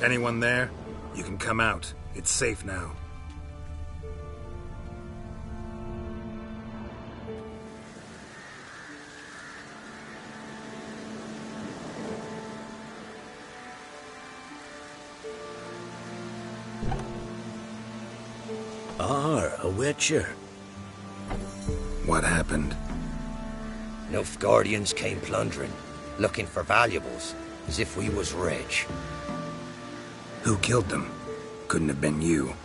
Anyone there? You can come out. It's safe now. A witcher. What happened? Nilfgaardians came plundering, looking for valuables, as if we was rich. Who killed them? Couldn't have been you.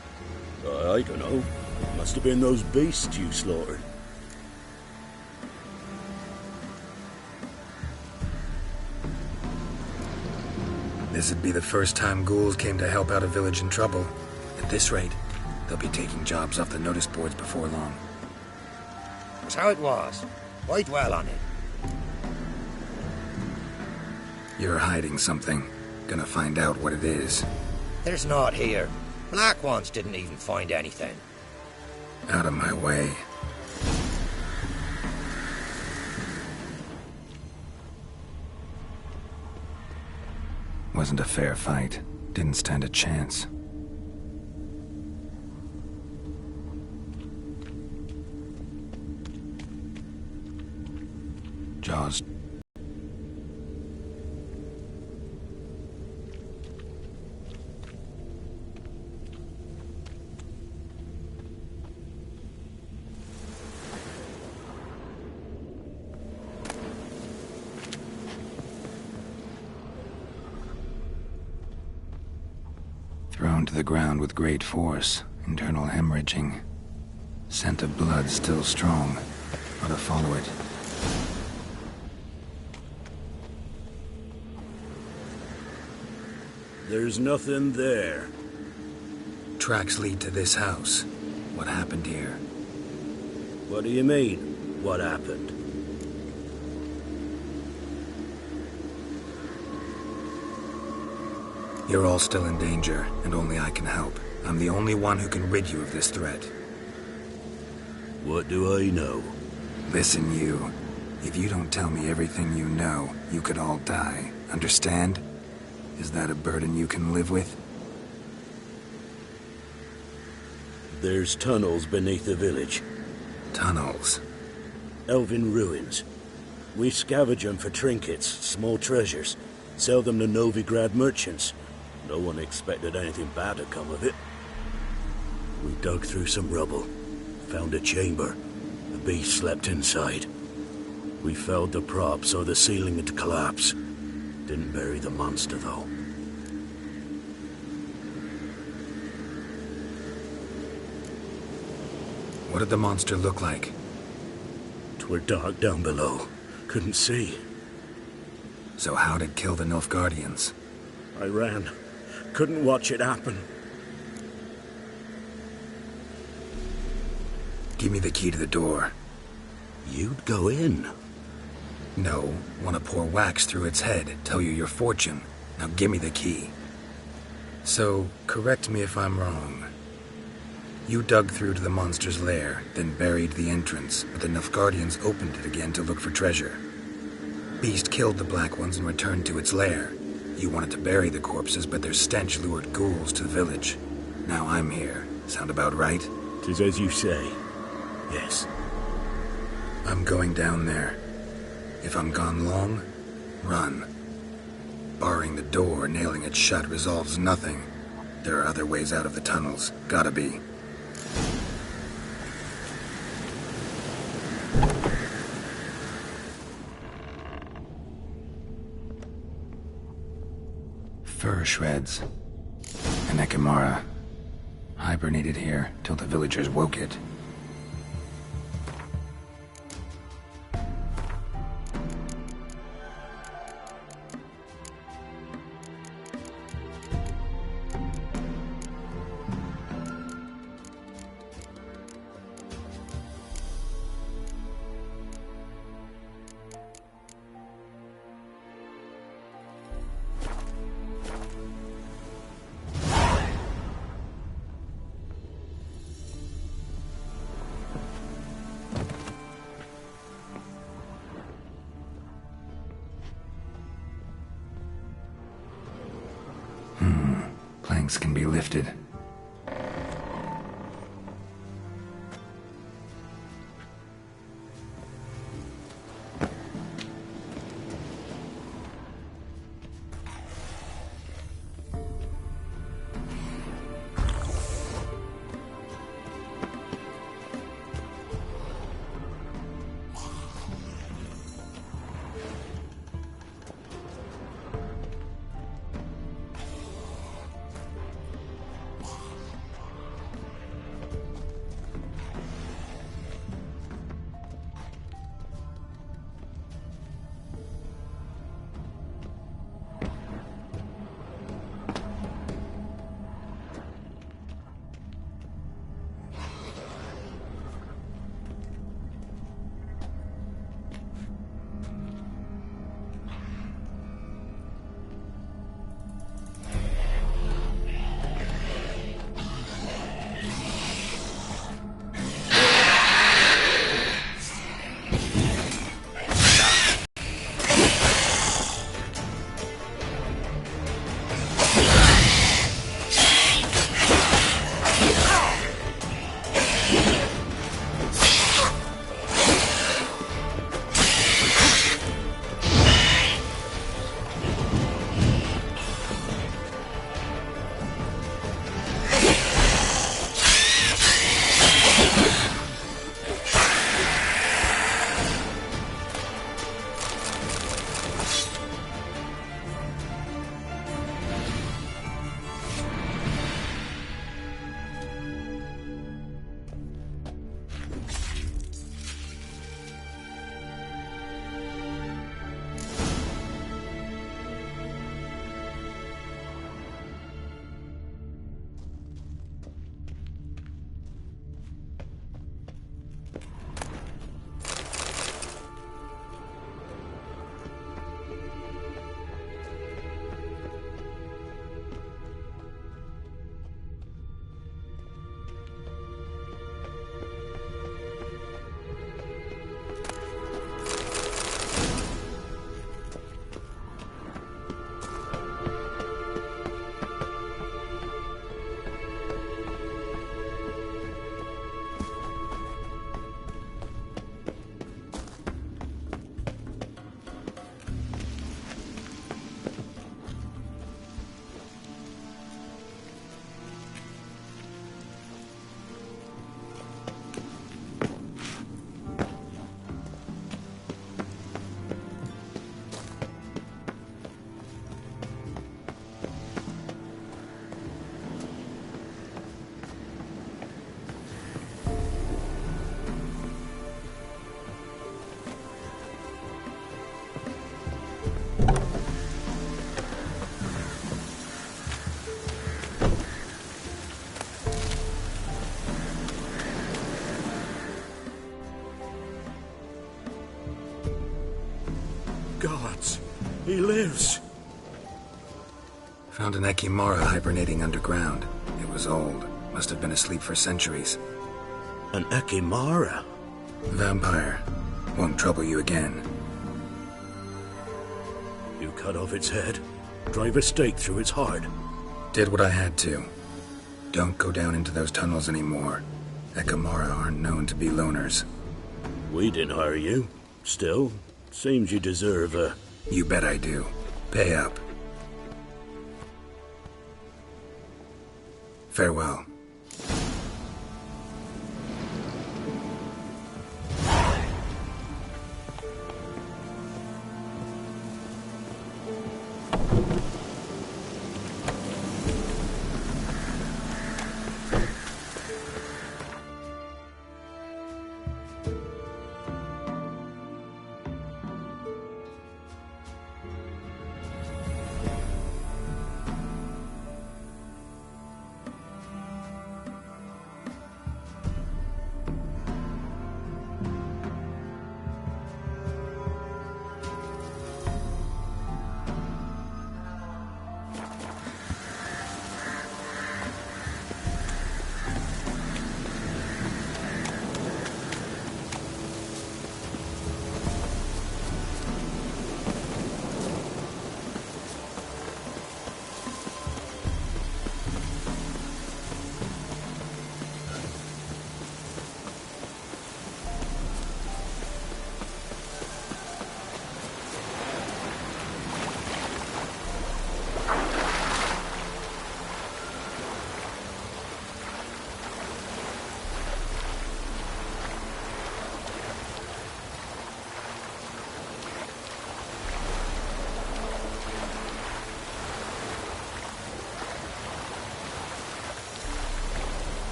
I don't know. Must have been those beasts you slaughtered. This'd be the first time ghouls came to help out a village in trouble. At this rate, they'll be taking jobs off the notice boards before long. That's how it was. Why dwell on it? You're hiding something. Gonna find out what it is. There's naught here. Black ones didn't even find anything. Out of my way. Wasn't a fair fight. Didn't stand a chance. Jaws. Thrown to the ground with great force, internal hemorrhaging. Scent of blood still strong. Ought to follow it. There's nothing there. Tracks lead to this house. What happened here? What do you mean, what happened? You're all still in danger, and only I can help. I'm the only one who can rid you of this threat. What do I know? Listen, you. If you don't tell me everything you know, you could all die. Understand? Is that a burden you can live with? There's tunnels beneath the village. Tunnels? Elven ruins. We scavenge them for trinkets, small treasures. Sell them to Novigrad merchants. No one expected anything bad to come of it. We dug through some rubble. Found a chamber. The beast slept inside. We felled the prop so the ceiling had collapsed. Didn't bury the monster, though. What did the monster look like? 'Twere dark down below. Couldn't see. So how'd it kill the Nilfgaardians? I ran. Couldn't watch it happen. Give me the key to the door. You'd go in? No. Want to pour wax through its head, tell you your fortune. Now give me the key. So, correct me if I'm wrong. You dug through to the monster's lair, then buried the entrance, but the Nilfgaardians opened it again to look for treasure. Beast killed the Black Ones and returned to its lair. You wanted to bury the corpses, but their stench lured ghouls to the village. Now I'm here. Sound about right? 'Tis as you say. Yes. I'm going down there. If I'm gone long, run. Barring the door, nailing it shut resolves nothing. There are other ways out of the tunnels. Gotta be. Fur shreds. An Ekimara. Hibernated here till the villagers woke it. planks can be lifted. Gods, he lives. Found an Ekimara hibernating underground. It was old. Must have been asleep for centuries. An Ekimara? Vampire. Won't trouble you again. You cut off its head, drive a stake through its heart. Did what I had to. Don't go down into those tunnels anymore. Ekimara aren't known to be loners. We didn't hire you. Still, seems you deserve a... You bet I do. Pay up. Farewell.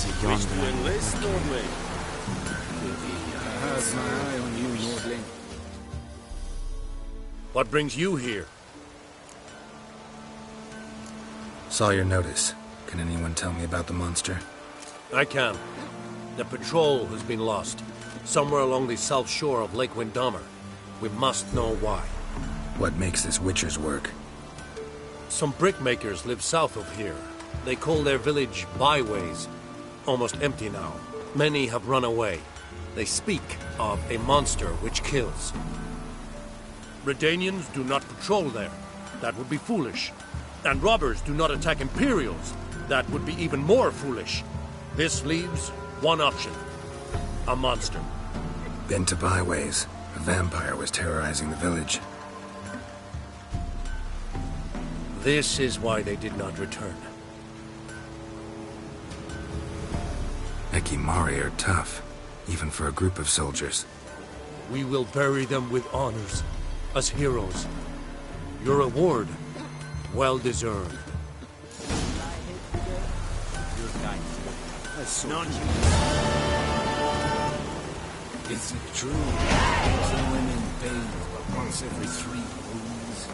Wish to enlist, Nordling? I have my eye on you, Nordling. What brings you here? Saw your notice. Can anyone tell me about the monster? I can. The patrol has been lost. Somewhere along the south shore of Lake Windhammer. We must know why. What makes this Witcher's work? Some brickmakers live south of here. They call their village byways. Almost empty now. Many have run away. They speak of a monster which kills. Redanians do not patrol there. That would be foolish. And robbers do not attack Imperials. That would be even more foolish. This leaves one option. A monster. Been to byways. A vampire was terrorizing the village. This is why they did not return. Ekimari are tough, even for a group of soldiers. We will bury them with honors, as heroes. Your reward, well deserved. Not you. Is it true? Some women bathe but once every 3 moons.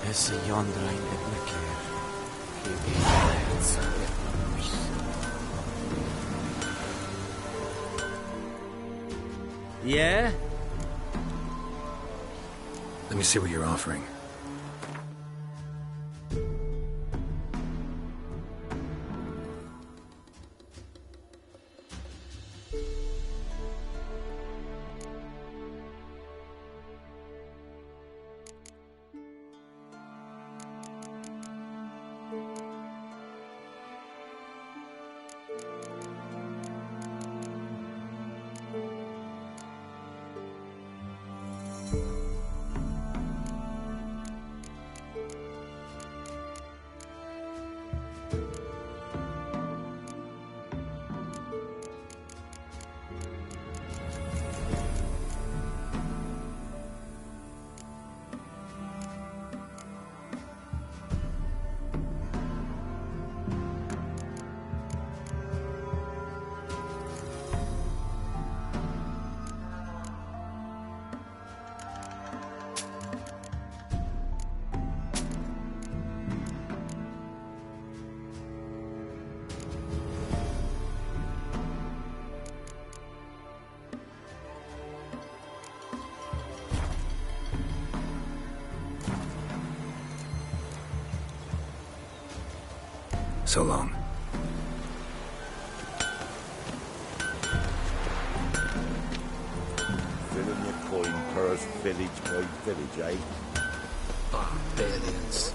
Esse yonder in Ednaker. Yeah? Let me see what you're offering. So long. Filling your coin purse village by village, eh? Barbarians.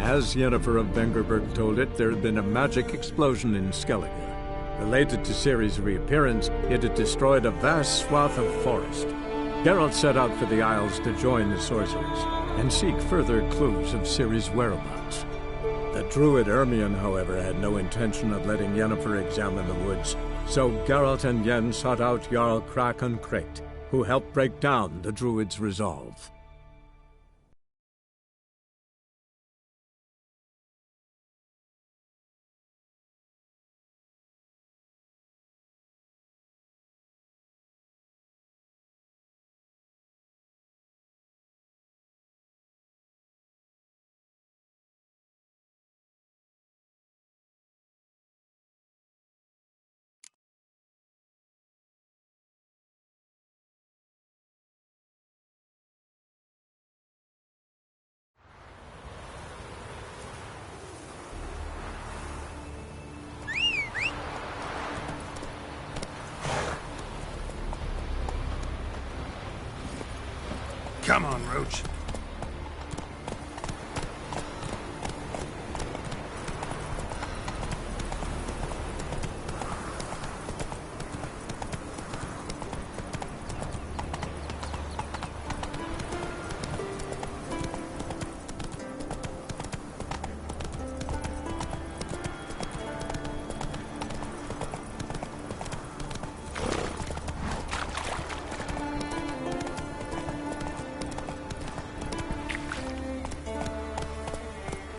As Yennefer of Vengerberg told it, there had been a magic explosion in Skellige. Related to Ciri's reappearance, it had destroyed a vast swath of forest. Geralt set out for the Isles to join the sorcerers and seek further clues of Ciri's whereabouts. The druid Ermion, however, had no intention of letting Yennefer examine the woods, so Geralt and Yen sought out Jarl Krakon Krekt, who helped break down the druid's resolve. Come on, Roach.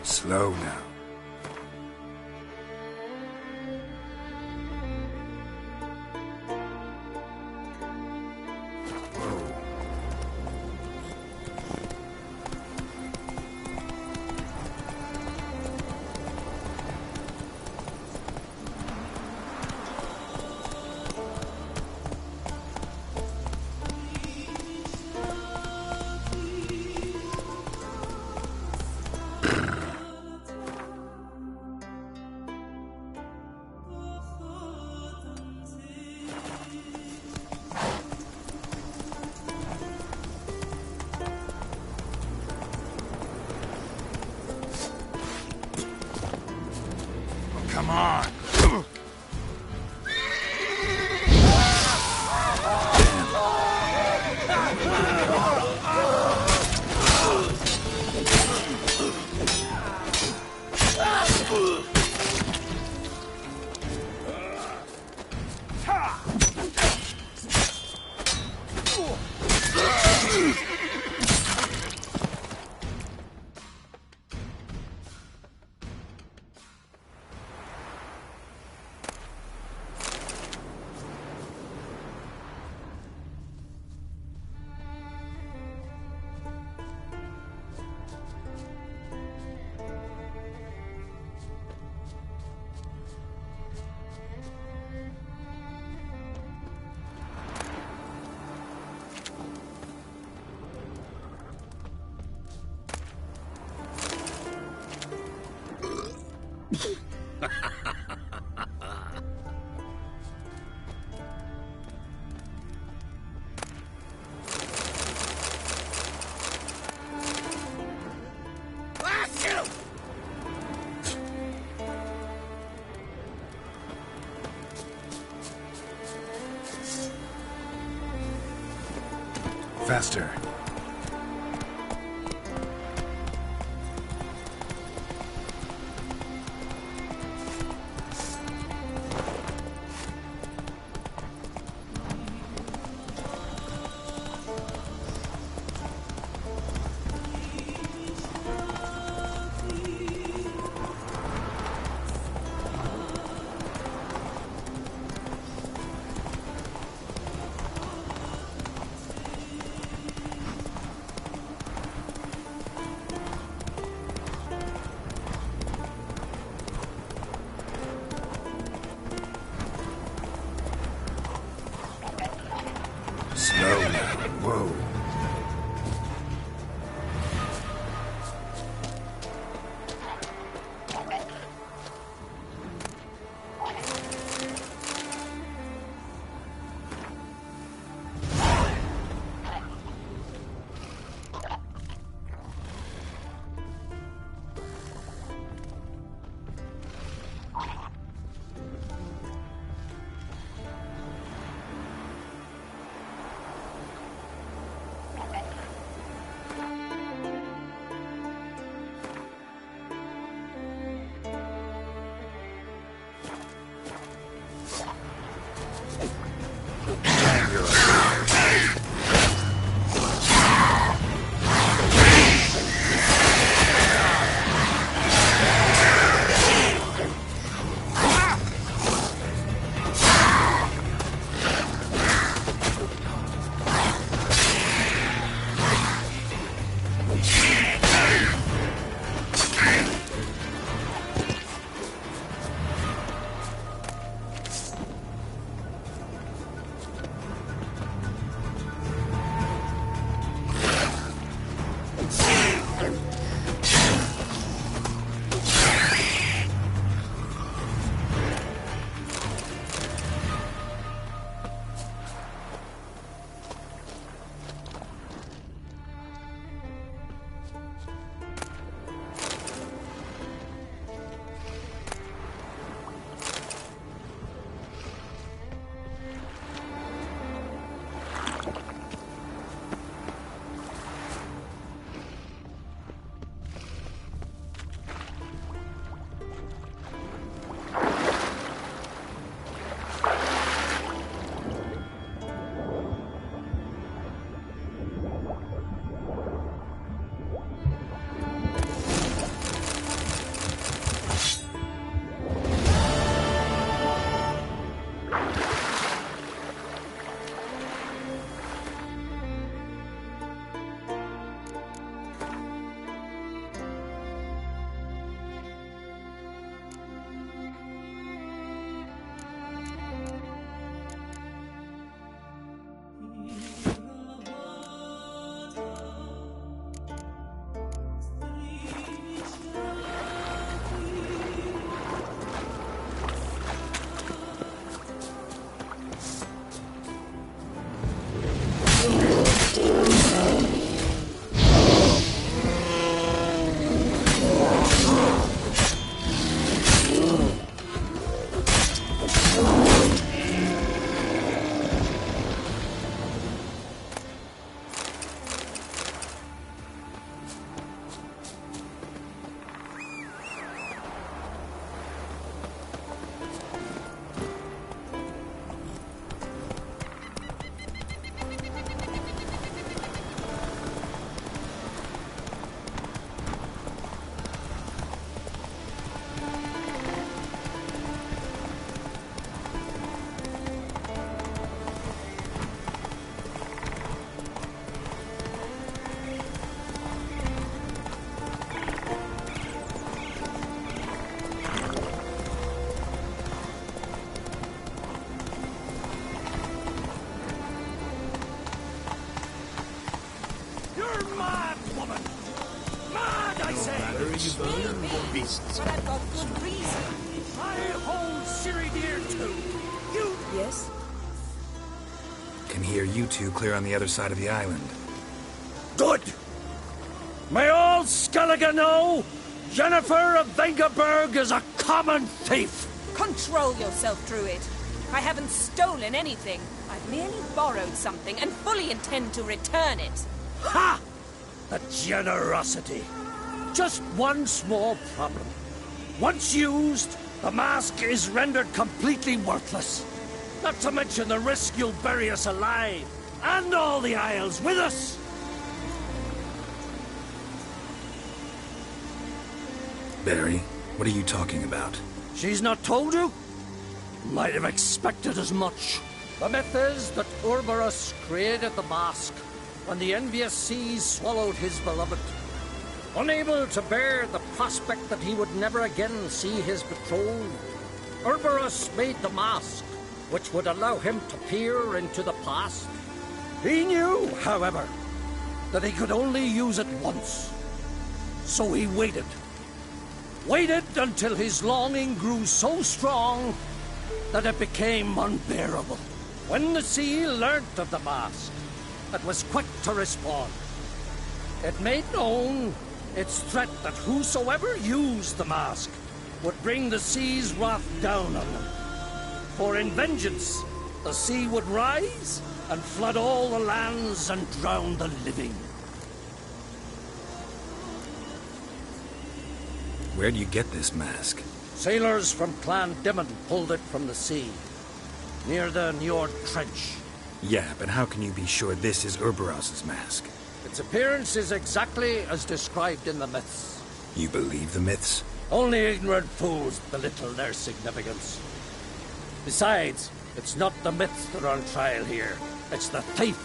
Slow now. Come on! Faster. Where are you going? Beasts. But I've got good reason. I hold Ciri dear too. You... Yes? Can hear you two clear on the other side of the island. Good! May all Skellige know, Jennifer of Vengerberg is a common thief! Control yourself, Druid. I haven't stolen anything. I've merely borrowed something and fully intend to return it. Ha! The generosity. Just one small problem. Once used, the mask is rendered completely worthless. Not to mention the risk you'll bury us alive, and all the Isles with us! Barry, what are you talking about? She's not told you? Might have expected as much. The myth is that Urberus created the mask when the envious seas swallowed his beloved. Unable to bear the prospect that he would never again see his betrothed, Urberus made the mask, which would allow him to peer into the past. He knew, however, that he could only use it once. So he waited. Waited until his longing grew so strong that it became unbearable. When the sea learnt of the mask, it was quick to respond. It made known its threat that whosoever used the mask would bring the sea's wrath down on them. For in vengeance, the sea would rise and flood all the lands and drown the living. Where do you get this mask? Sailors from Clan Dimon pulled it from the sea, near the Njord Trench. Yeah, but how can you be sure this is Urberos's mask? Its appearance is exactly as described in the myths. You believe the myths? Only ignorant fools belittle their significance. Besides, it's not the myths that are on trial here. It's the thief.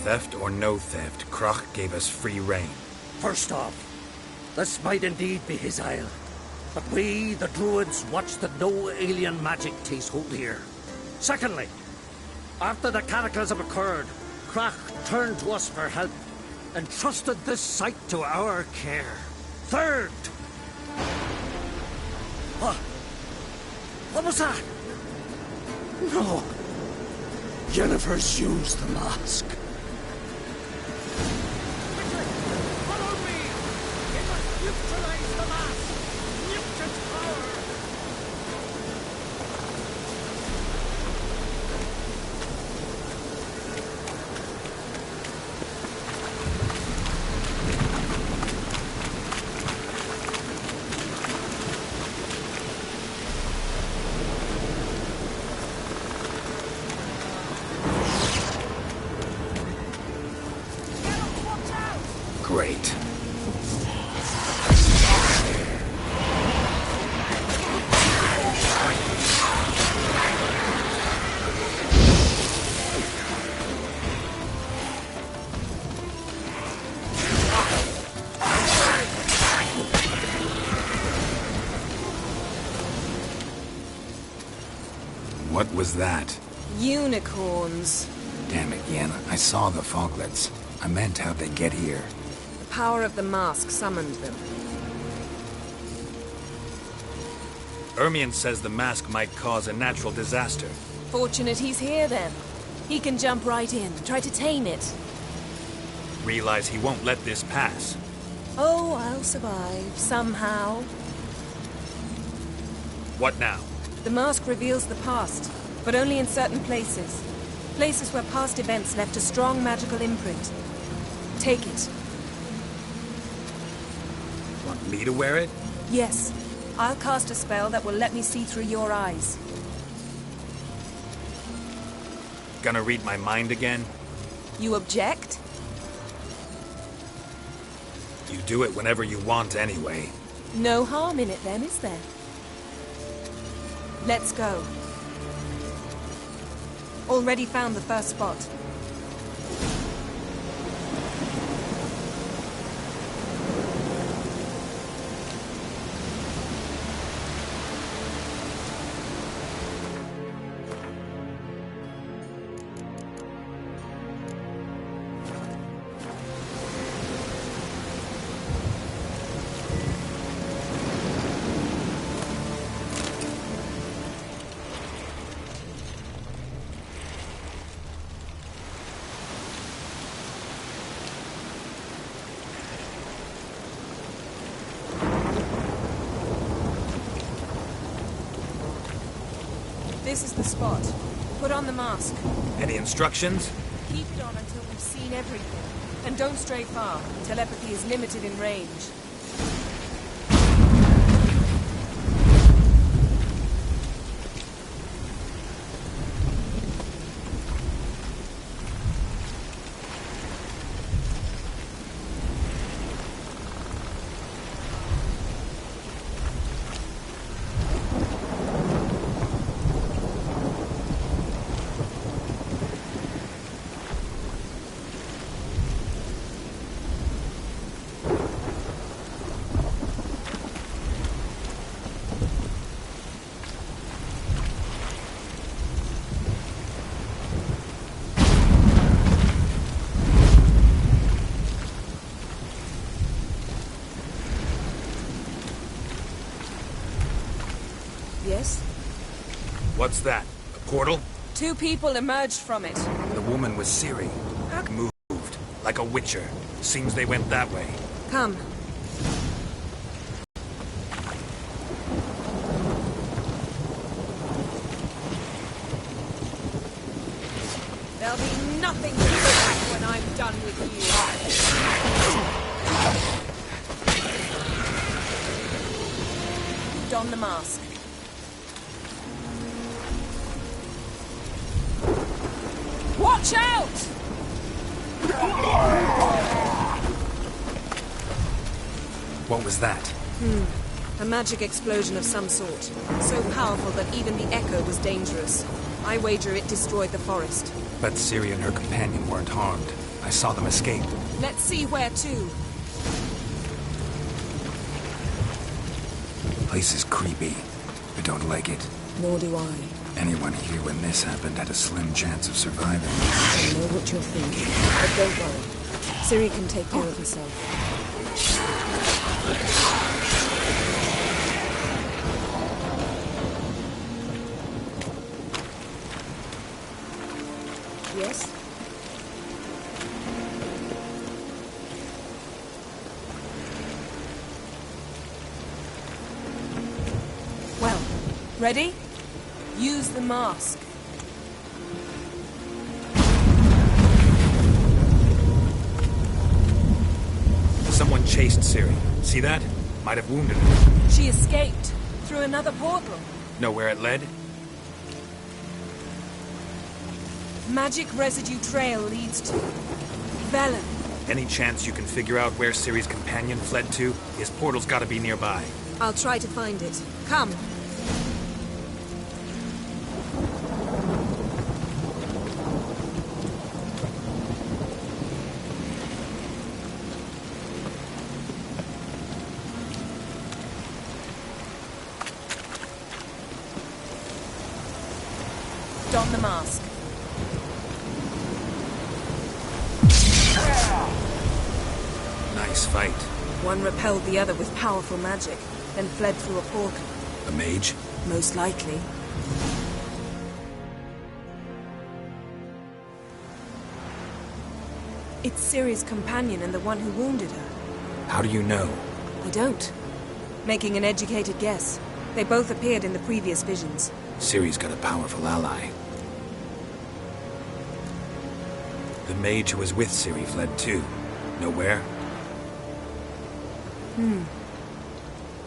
Theft or no theft, Kroch gave us free rein. First off, this might indeed be his isle. But we, the Druids, watch that no alien magic takes hold here. Secondly, after the cataclysm occurred, Kroch turned to us for help and trusted this site to our care. Third... What was that? No. Jennifer's used the mask. Follow me! It must neutralize the mask! Nuke its power! Great. What was that? Unicorns. Damn it, Yen. I saw the foglets. I meant how'd they get here. The power of the mask summoned them. Ermion says the mask might cause a natural disaster. Fortunate he's here, then. He can jump right in, try to tame it. Realize he won't let this pass. Oh, I'll survive, somehow. What now? The mask reveals the past, but only in certain places. Places where past events left a strong magical imprint. Take it. Want me to wear it? Yes. I'll cast a spell that will let me see through your eyes. Gonna read my mind again? You object? You do it whenever you want anyway. No harm in it then, is there? Let's go. Already found the first spot. This is the spot. Put on the mask. Any instructions? Keep it on until we've seen everything. And don't stray far. Telepathy is limited in range. Yes? What's that? A portal? 2 people emerged from it. The woman was Ciri. Moved. Like a witcher. Seems they went that way. Come. There'll be nothing to back when I'm done with you. Don the mask. Watch out! What was that? A magic explosion of some sort. So powerful that even the echo was dangerous. I wager it destroyed the forest. But Ciri and her companion weren't harmed. I saw them escape. Let's see where to. The place is creepy. I don't like it. Nor do I. Anyone here when this happened had a slim chance of surviving. I know what you're thinking, but don't worry. Ciri can take care of herself. Yes? Well, ready? Use the mask. Someone chased Ciri. See that? Might have wounded her. She escaped through another portal. Know where it led? Magic residue trail leads to Velen. Any chance you can figure out where Ciri's companion fled to? His portal's gotta be nearby. I'll try to find it. Come. Don the mask. Nice fight. One repelled the other with powerful magic, then fled through a portal. A mage? Most likely. It's Ciri's companion and the one who wounded her. How do you know? I don't. Making an educated guess. They both appeared in the previous visions. Ciri's got a powerful ally. The mage who was with Ciri fled too. Know where?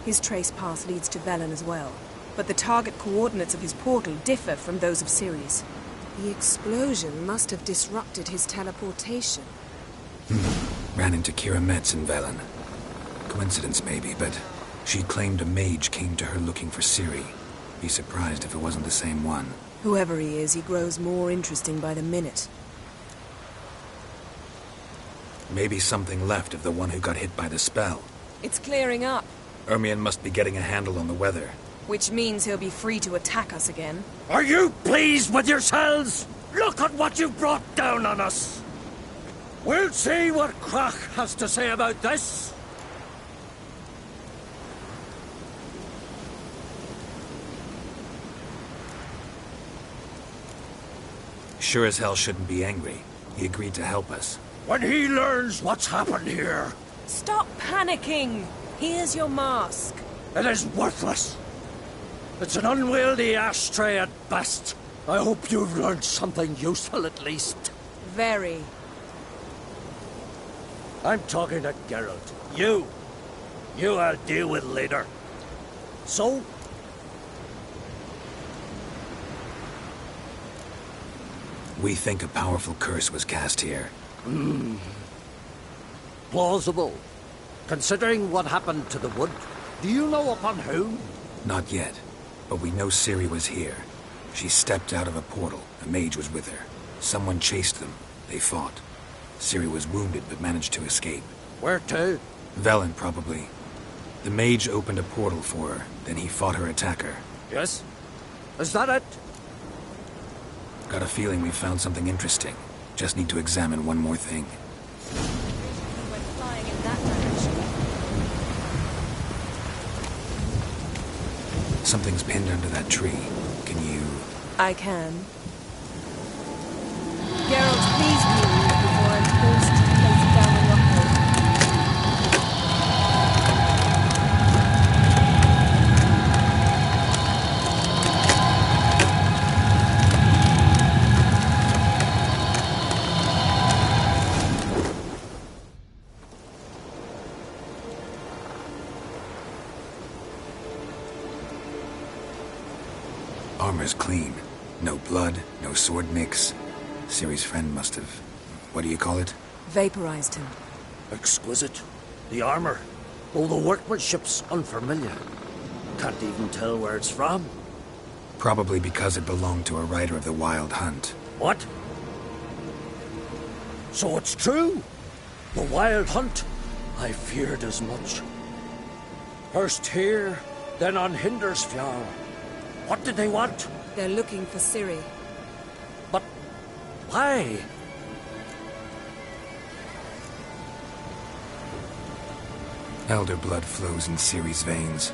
His trace path leads to Velen as well. But the target coordinates of his portal differ from those of Ciri's. The explosion must have disrupted his teleportation. Ran into Kira Metz in Velen. Coincidence maybe, but she claimed a mage came to her looking for Ciri. Be surprised if it wasn't the same one. Whoever he is, he grows more interesting by the minute. Maybe something left of the one who got hit by the spell. It's clearing up, Ermion must be getting a handle on the weather. which means he'll be free to attack us again. Are you pleased with yourselves? Look at what you brought down on us. We'll see what Krach has to say about this. Sure as hell shouldn't be angry. He agreed to help us. When he learns what's happened here, Stop panicking! Here's your mask. it is worthless. It's an unwieldy ashtray at best. I hope you've learned something useful at least. Very. I'm talking to Geralt. You I'll deal with later. So? We think a powerful curse was cast here. Plausible. Considering what happened to the wood, do you know upon whom? Not yet, but we know Ciri was here. She stepped out of a portal. A mage was with her. Someone chased them. They fought. Ciri was wounded but managed to escape. Where to? Velen, probably. The mage opened a portal for her, then he fought her attacker. Yes? Is that it? Got a feeling we found something interesting. Just need to examine one more thing. Went flying in that direction. Something's pinned under that tree. Can you... I can. Geralt, please move before I'm forced to place it down on your head. Armor's clean. No blood, no sword nicks. Ciri's friend must have... what do you call it? Vaporized him. Exquisite. The armor. Though the workmanship's unfamiliar. Can't even tell where it's from. Probably because it belonged to a rider of the Wild Hunt. What? So it's true? The Wild Hunt? I feared as much. First here, then on Hindersfjall. What did they want? They're looking for Ciri. But why? Elder blood flows in Ciri's veins.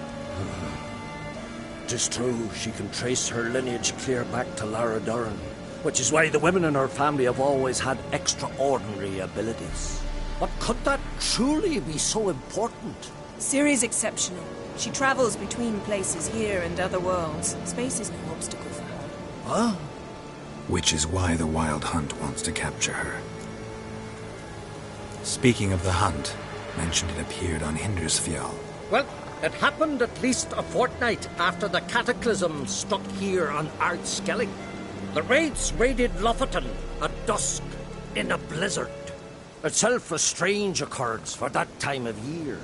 Tis true, she can trace her lineage clear back to Lara Duran, which is why the women in her family have always had extraordinary abilities. But could that truly be so important? Ciri's exceptional. She travels between places here and other worlds. Space is no obstacle for her. Huh? Which is why the Wild Hunt wants to capture her. Speaking of the hunt, mentioned it appeared on Hindersfjall. Well, it happened at least a fortnight after the cataclysm struck here on Ardskellig. The raids raided Lofoten at dusk in a blizzard. Itself a strange occurrence for that time of year.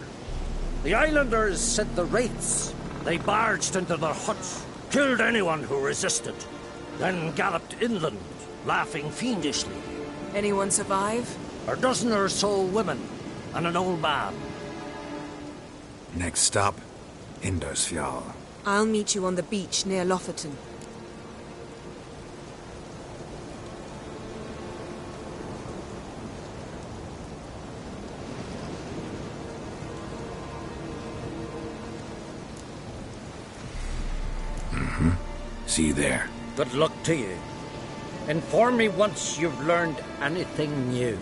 The islanders said the wraiths. They barged into their huts, killed anyone who resisted, then galloped inland, laughing fiendishly. Anyone survive? A dozen or so women, and an old man. Next stop, Hindersfjall. I'll meet you on the beach near Lofoten. See you there. Good luck to you. Inform me once you've learned anything new.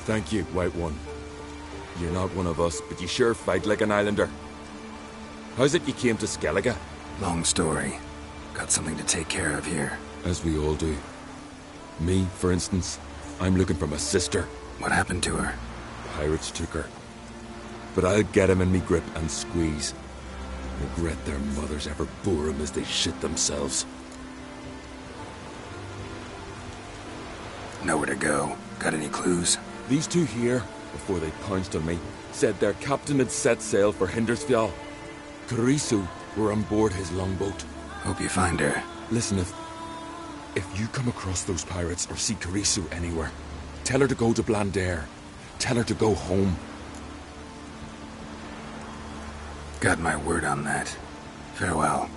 Thank you, White One. You're not one of us, but you sure fight like an islander. How's it you came to Skellige? Long story. Got something to take care of here. As we all do. Me, for instance, I'm looking for my sister. What happened to her? Pirates took her. But I'll get him in me grip and squeeze. Regret their mothers ever bore him as they shit themselves. Nowhere to go. Got any clues? These two here, before they pounced on me, said their captain had set sail for Hindersfjall. Carisu were on board his longboat. Hope you find her. Listen, if you come across those pirates or see Carisu anywhere, tell her to go to Blandair. Tell her to go home. Got my word on that. Farewell.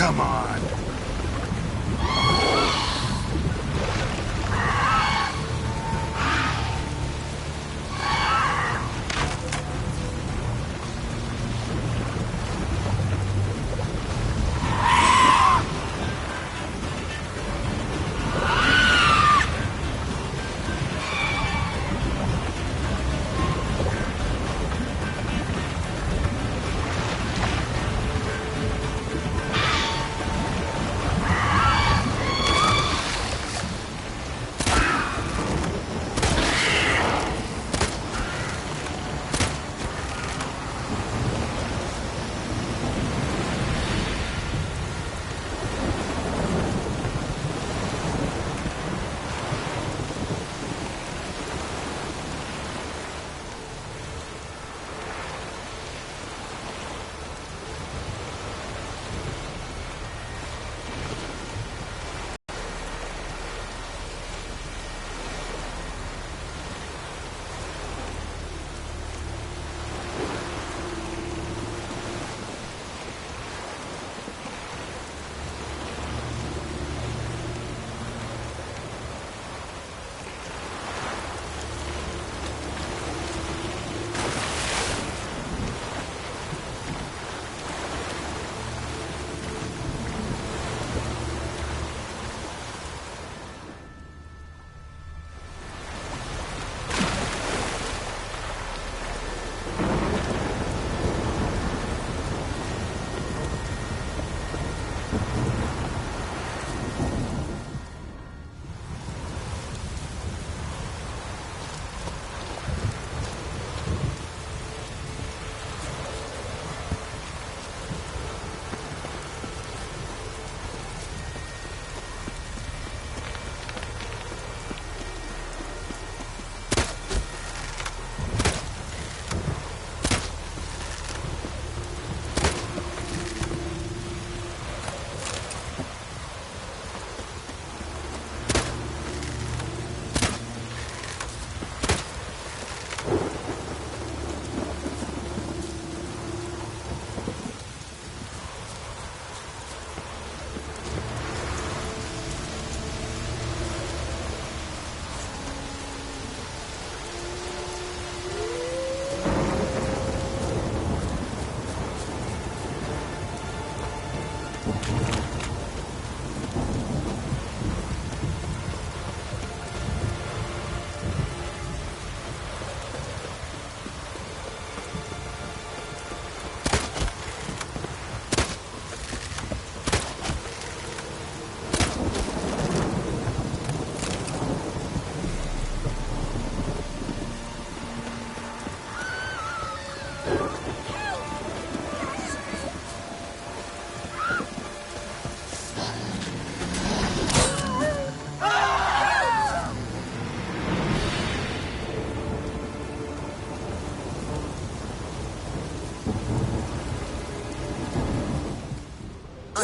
Come on.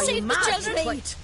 Save the children! Wait.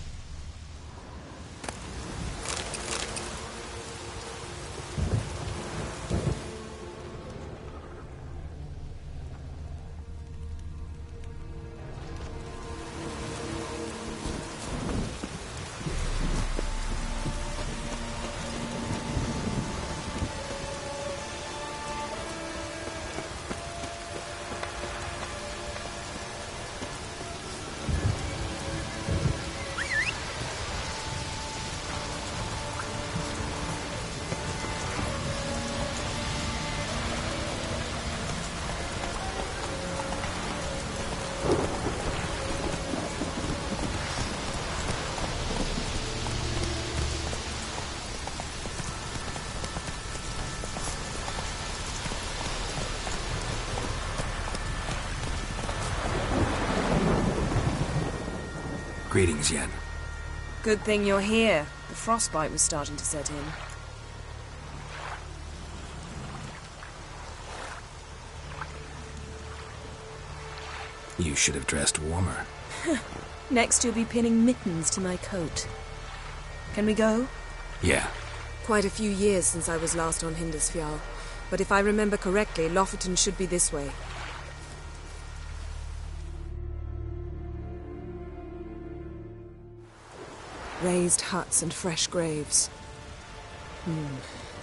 Greetings, Yen. Good thing you're here. The frostbite was starting to set in. You should have dressed warmer. Next you'll be pinning mittens to my coat. Can we go? Yeah. Quite a few years since I was last on Hindisfjall, but if I remember correctly, Lofoten should be this way. Raised huts and fresh graves.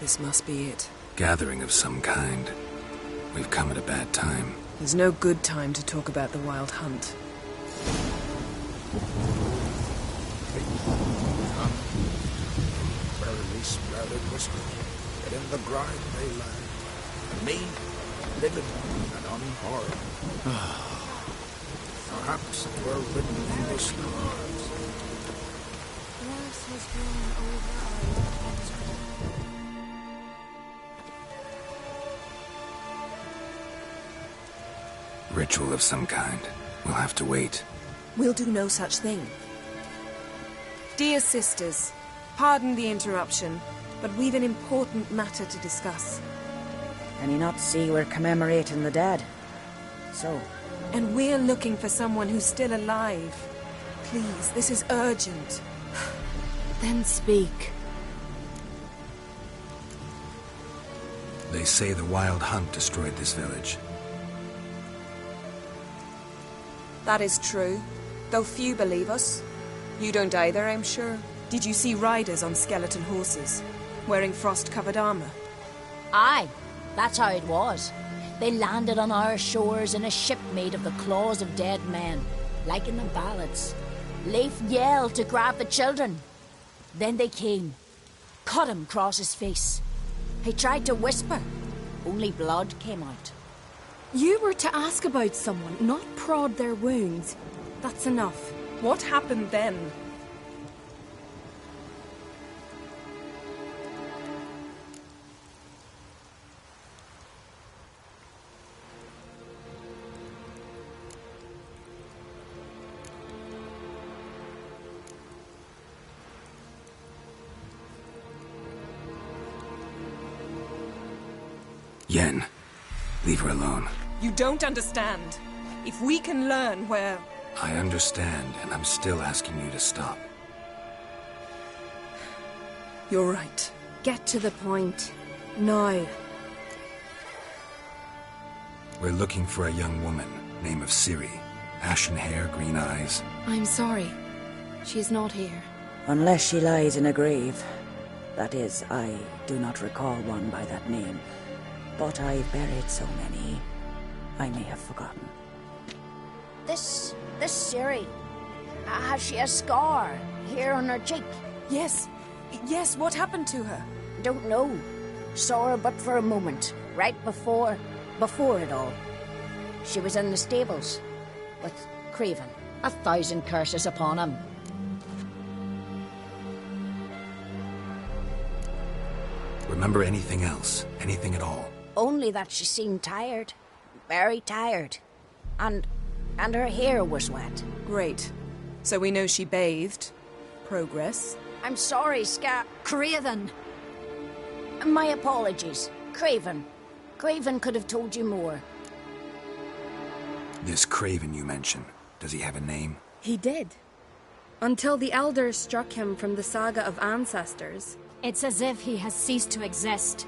This must be it. Gathering of some kind. We've come at a bad time. There's no good time to talk about the wild hunt. Barely sprouted whiskers, but in the grind they lie. Me, living and unharmed. Perhaps it were written in the stars. Grass has grown over our loved ones' grave. Ritual of some kind. We'll have to wait. We'll do no such thing. Dear sisters, pardon the interruption, but we've an important matter to discuss. Can you not see we're commemorating the dead? So? And we're looking for someone who's still alive. Please, this is urgent. Then speak. They say the wild hunt destroyed this village. That is true, though few believe us. You don't either, I'm sure. Did you see riders on skeleton horses, wearing frost-covered armor? Aye, that's how it was. They landed on our shores in a ship made of the claws of dead men, like in the ballads. Leif yelled to grab the children. Then they came, cut him across his face. He tried to whisper, only blood came out. You were to ask about someone, not prod their wounds. That's enough. What happened then? Yen, leave her alone. You don't understand. If we can learn where... I understand, and I'm still asking you to stop. You're right. Get to the point. Now. We're looking for a young woman, name of Ciri. Ashen hair, green eyes. I'm sorry. She's not here. Unless she lies in a grave. That is, I do not recall one by that name. But I've buried so many, I may have forgotten. This Ciri, has she a scar here on her cheek? Yes. Yes, what happened to her? Don't know. Saw her but for a moment, right before it all. She was in the stables with Craven. 1,000 curses upon him. Remember anything else? Anything at all? Only that she seemed tired. Very tired. And her hair was wet. Great. So we know she bathed. Progress. I'm sorry, Craven. My apologies. Craven. Craven could have told you more. This Craven you mentioned, does he have a name? He did. Until the elders struck him from the saga of ancestors. It's as if he has ceased to exist.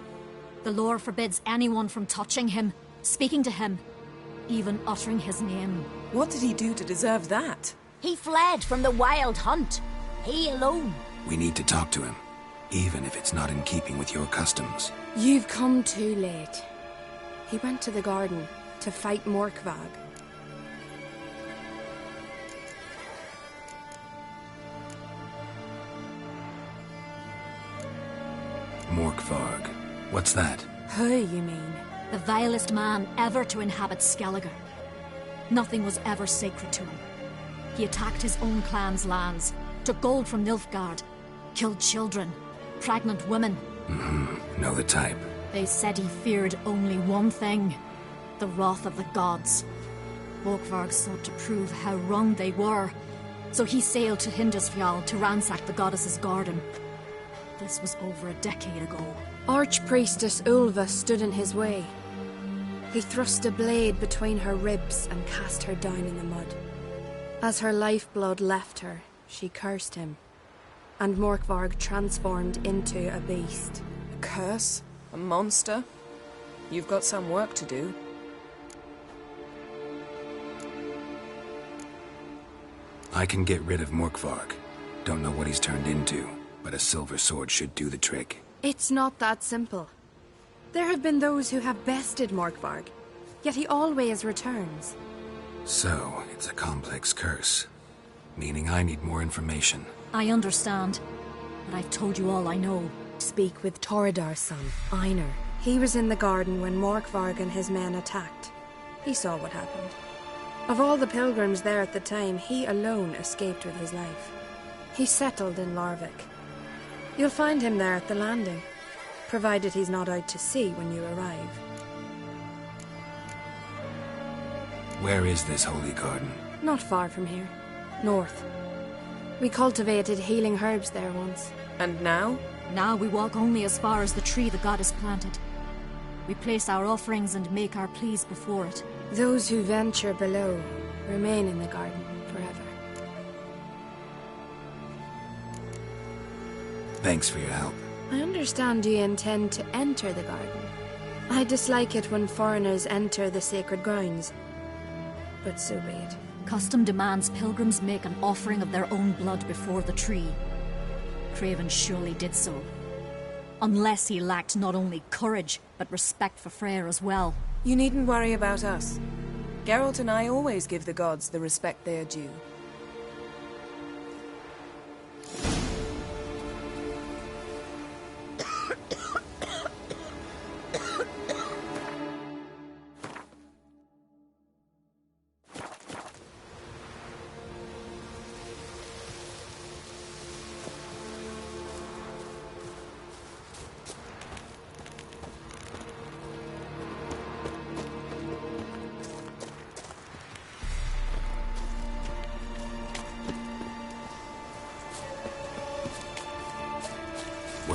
The lore forbids anyone from touching him, speaking to him, even uttering his name. What did he do to deserve that? He fled from the wild hunt. He alone. We need to talk to him, even if it's not in keeping with your customs. You've come too late. He went to the garden to fight Morkvag. Morkvarg. What's that? Who, you mean? The vilest man ever to inhabit Skellige. Nothing was ever sacred to him. He attacked his own clan's lands, took gold from Nilfgaard, killed children, pregnant women. Know the type. They said he feared only one thing, the wrath of the gods. Morkvarg sought to prove how wrong they were, so he sailed to Hindisfjall to ransack the goddess's garden. This was over a decade ago. Archpriestess Ulva stood in his way. He thrust a blade between her ribs and cast her down in the mud. As her lifeblood left her, she cursed him, and Morkvarg transformed into a beast. A curse? A monster? You've got some work to do. I can get rid of Morkvarg. Don't know what he's turned into, but a silver sword should do the trick. It's not that simple. There have been those who have bested Morkvarg, yet he always returns. So, it's a complex curse, meaning I need more information. I understand, but I've told you all I know. Speak with Torridar's son, Einar. He was in the garden when Morkvarg and his men attacked. He saw what happened. Of all the pilgrims there at the time, he alone escaped with his life. He settled in Larvik. You'll find him there at the landing, provided he's not out to sea when you arrive. Where is this holy garden? Not far from here. North. We cultivated healing herbs there once. And now? Now we walk only as far as the tree the goddess planted. We place our offerings and make our pleas before it. Those who venture below remain in the garden forever. Thanks for your help. I understand you intend to enter the garden. I dislike it when foreigners enter the sacred grounds, but so be it. Custom demands pilgrims make an offering of their own blood before the tree. Craven surely did so. Unless he lacked not only courage, but respect for Freyr as well. You needn't worry about us. Geralt and I always give the gods the respect they are due.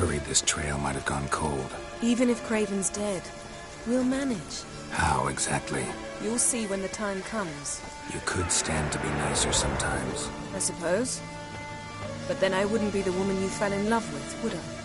worried this trail might have gone cold. Even if Craven's dead, we'll manage. How exactly? You'll see when the time comes. You could stand to be nicer sometimes. I suppose. But then I wouldn't be the woman you fell in love with, would I?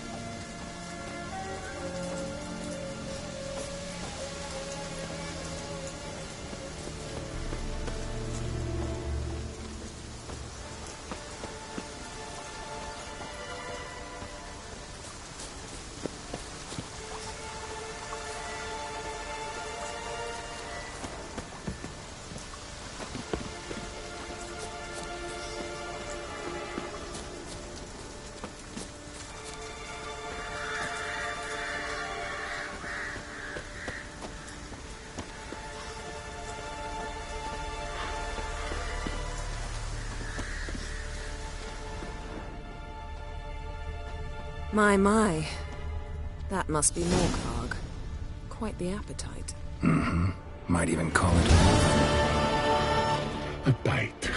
My. That must be Morkarg. Quite the appetite. Mm-hmm. Might even call it a bite.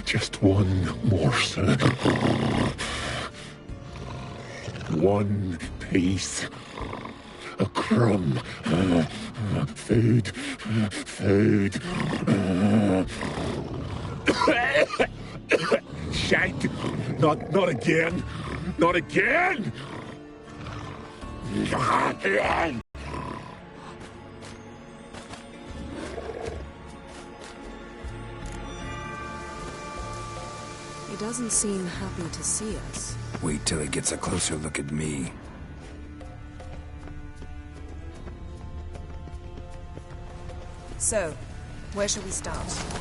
Just one morsel. One piece. A crumb. Food. Food. Shite. Not again. Not again! He doesn't seem happy to see us. Wait till he gets a closer look at me. So, where shall we start?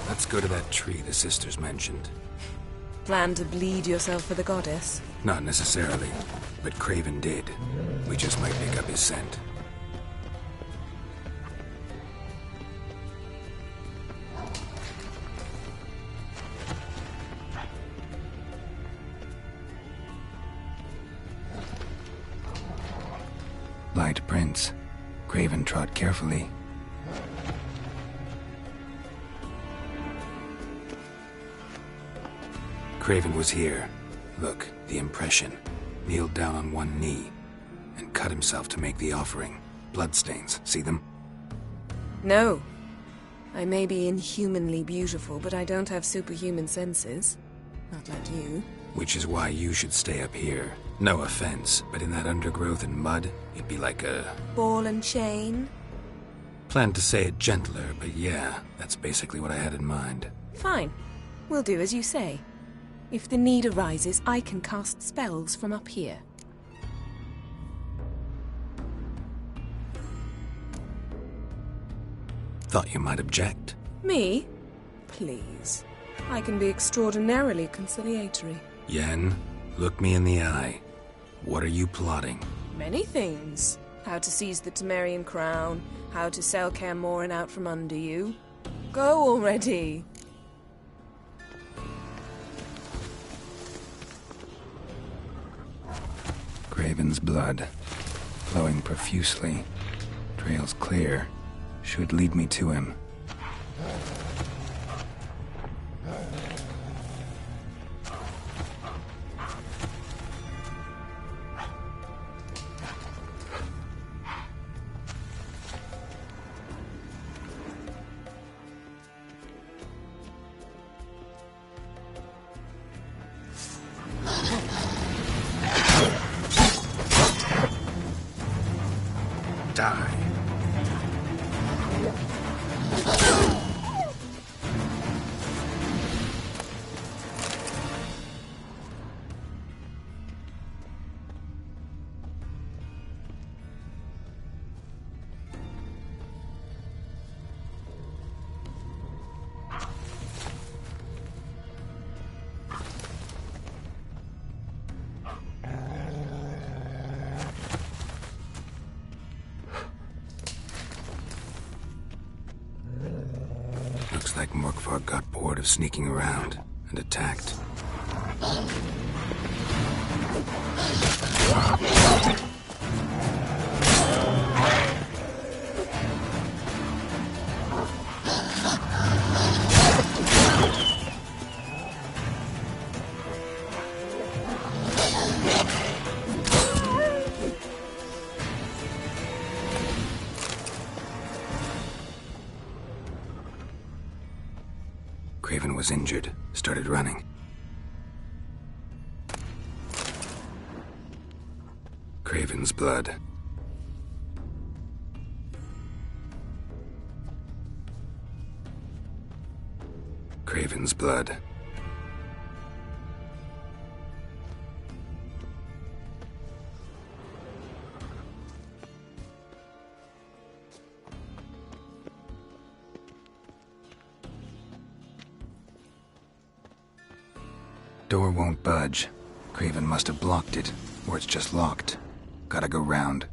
Let's go to that tree the sisters mentioned. Plan to bleed yourself for the goddess? Not necessarily, but Craven did. We just might pick up his scent. Light prints. Craven trod carefully. Craven was here. Look, the impression. Kneeled down on one knee and cut himself to make the offering. Bloodstains, see them? No. I may be inhumanly beautiful, but I don't have superhuman senses. Not like you. Which is why you should stay up here. No offense, but in that undergrowth and mud, you'd be like a... ball and chain? Planned to say it gentler, but yeah, that's basically what I had in mind. Fine. We'll do as you say. If the need arises, I can cast spells from up here. Thought you might object. Me? Please. I can be extraordinarily conciliatory. Yen, look me in the eye. What are you plotting? Many things. How to seize the Temerian crown, how to sell Kaer Morhen out from under you. Go already! Craven's blood, flowing profusely. Trail's clear. Should lead me to him. Die. Looks like Morkvar got bored of sneaking around and attacked. Craven was injured, started running. Craven's blood. Craven's blood. Door won't budge. Craven must have blocked it, or it's just locked. Gotta go round.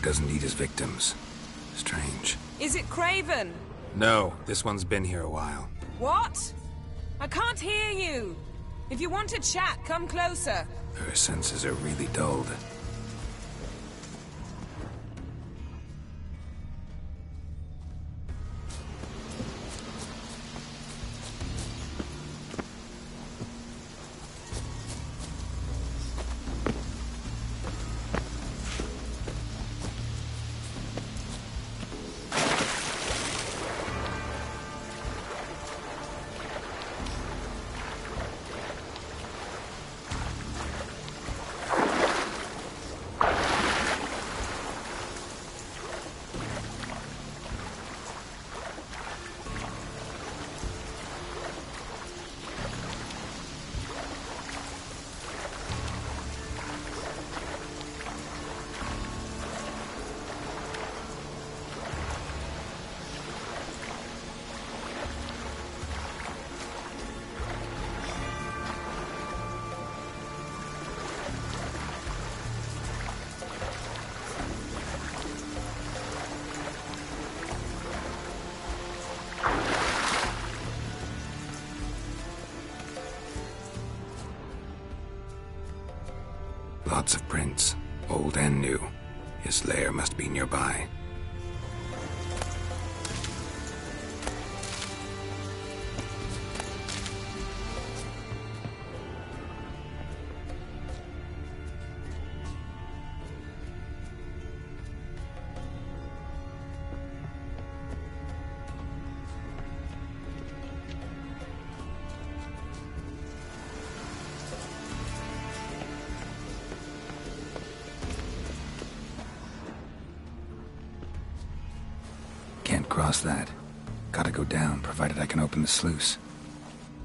Doesn't eat his victims. Strange. Is it Craven? No, this one's been here a while. What? I can't hear you. If you want to chat, come closer. Her senses are really dulled. Lots of prints, old and new. His lair must be nearby. Can't cross that. Gotta go down, provided I can open the sluice.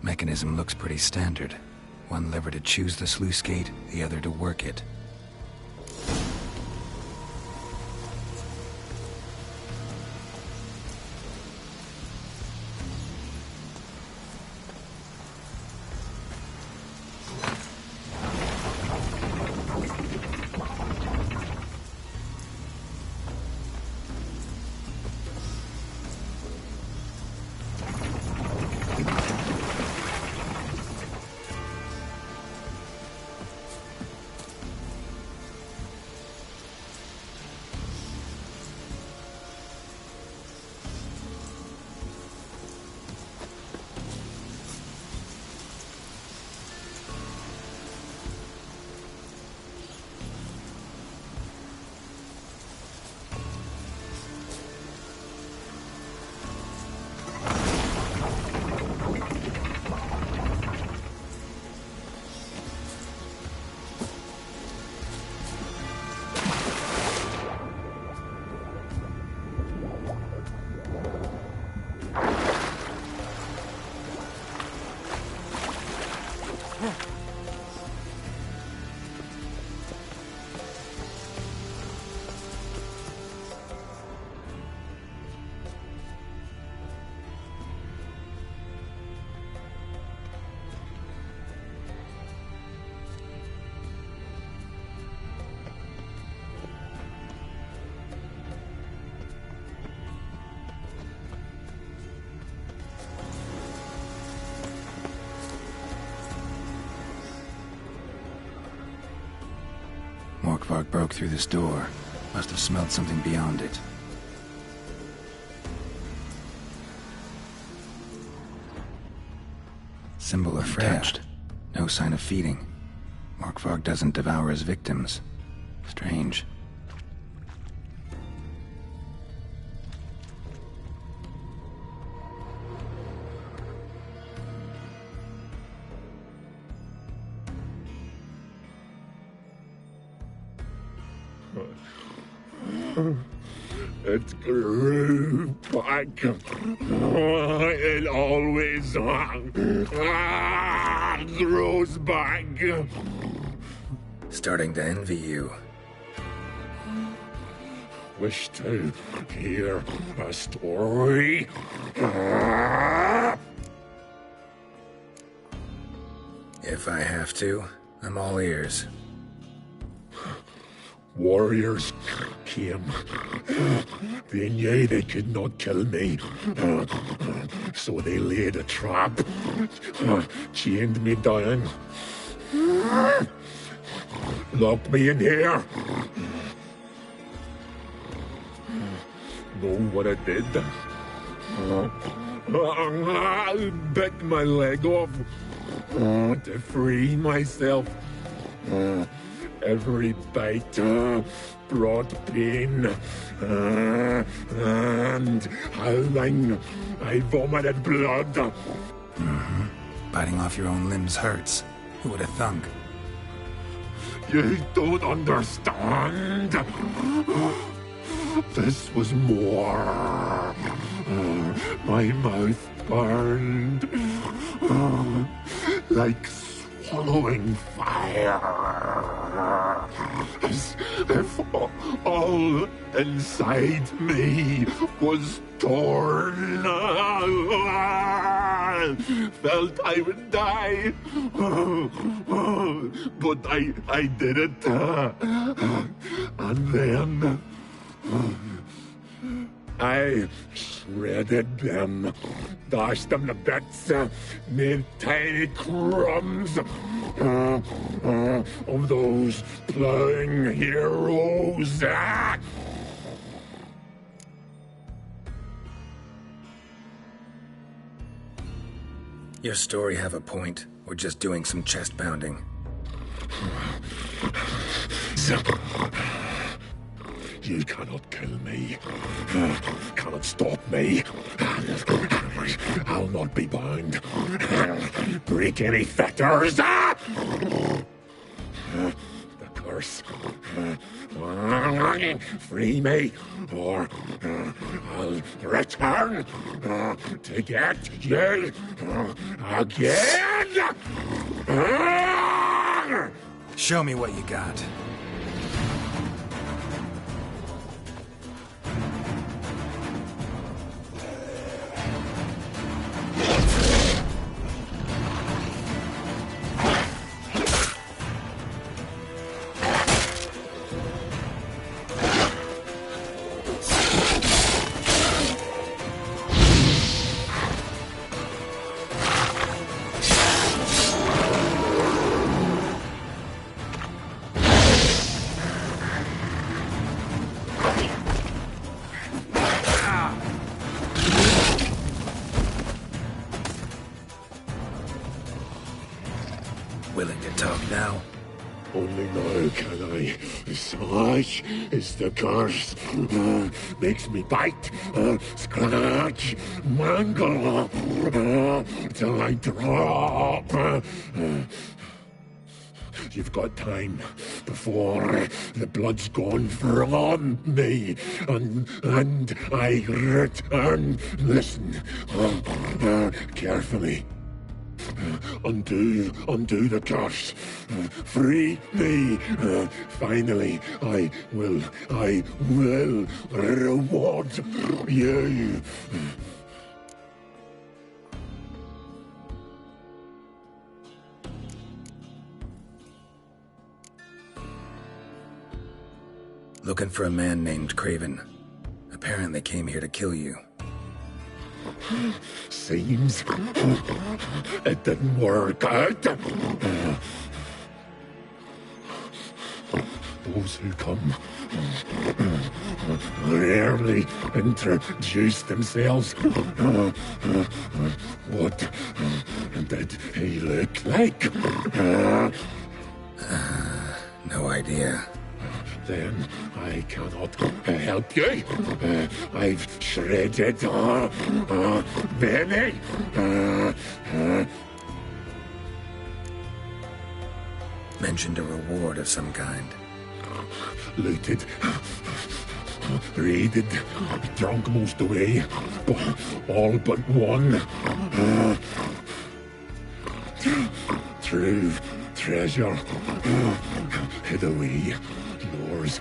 Mechanism looks pretty standard. One lever to choose the sluice gate, the other to work it. Morkvarg broke through this door. Must have smelled something beyond it. Symbol of Freya. No sign of feeding. Morkvarg doesn't devour his victims. Strange. It grew back. It always grows back. Starting to envy you. Wish to hear a story? If I have to, I'm all ears. Warriors came. They knew they could not kill me, so they laid a trap, chained me down, locked me in here. Know what I did? I bit my leg off to free myself. Every bite brought pain, and howling, I vomited blood. Mm-hmm. Biting off your own limbs hurts. Who would have thunk? You don't understand. This was more. My mouth burned like swallowing fire, as if all inside me was torn. Felt I would die, but I did it, and then I shredded them, dashed them to bits, made tiny crumbs of those plowing heroes. Your story have a point, or just doing some chest pounding? You cannot kill me, cannot stop me. I'll not be bound. Break any fetters. The curse. Free me, or I'll return to get you again. Show me what you got. Willing to talk now? Only now can I. Such is the curse. Makes me bite, scratch, mangle, till I drop. You've got time before the blood's gone from me, and I return. Listen, carefully. Undo the curse. Free me. Finally, I will reward you. Looking for a man named Craven. Apparently came here to kill you. Seems it didn't work out. those who come rarely introduce themselves. What did he look like? No idea. Then I cannot help you. I've shredded many. Mentioned a reward of some kind. Looted, raided, drunk most away, all but one. True treasure hid away. Yours.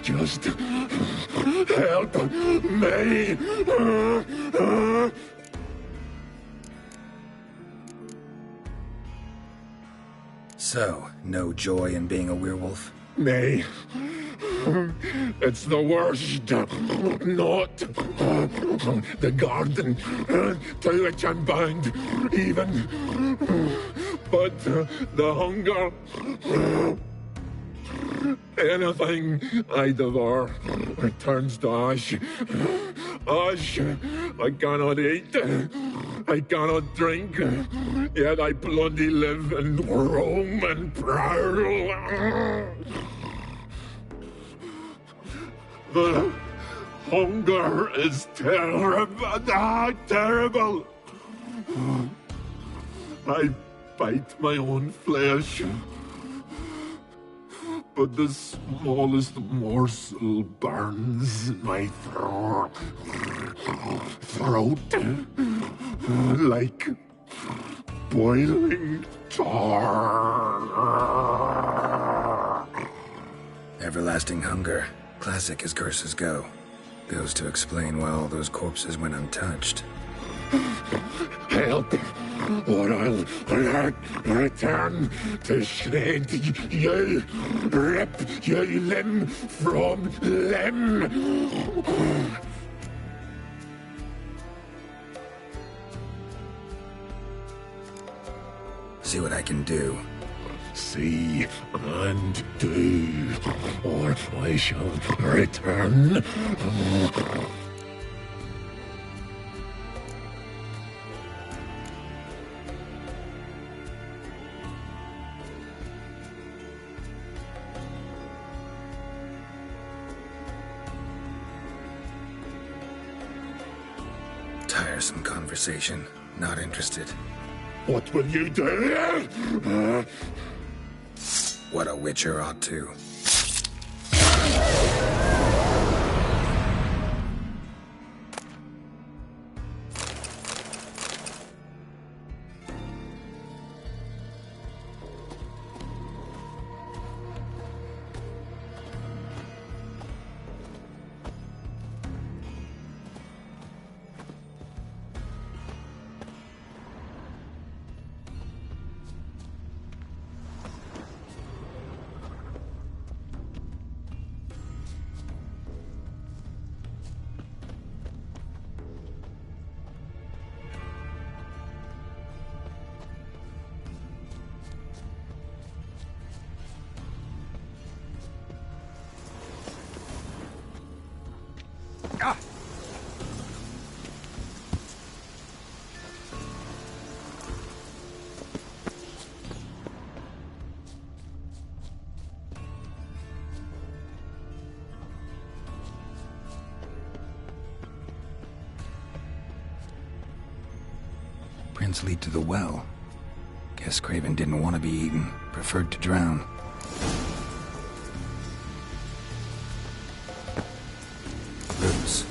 Just help me. So, no joy in being a werewolf? Nay. It's the worst. Not the garden to which I'm bound, even. But the hunger. Anything I devour returns to ash. Ash I cannot eat. I cannot drink. Yet I bloody live and roam and prowl. The hunger is terrible. Terrible. I bite my own flesh. But the smallest morsel burns in my throat like boiling tar. Everlasting hunger. Classic as curses go. Goes to explain why all those corpses went untouched. Help, or I'll return to shred you, rip you limb from limb. See what I can do. See and do, or I shall return. Tiresome conversation. Not interested. What will you do? What a witcher ought to. Prints lead to the well. Guess Craven didn't want to be eaten, preferred to drown. Roots.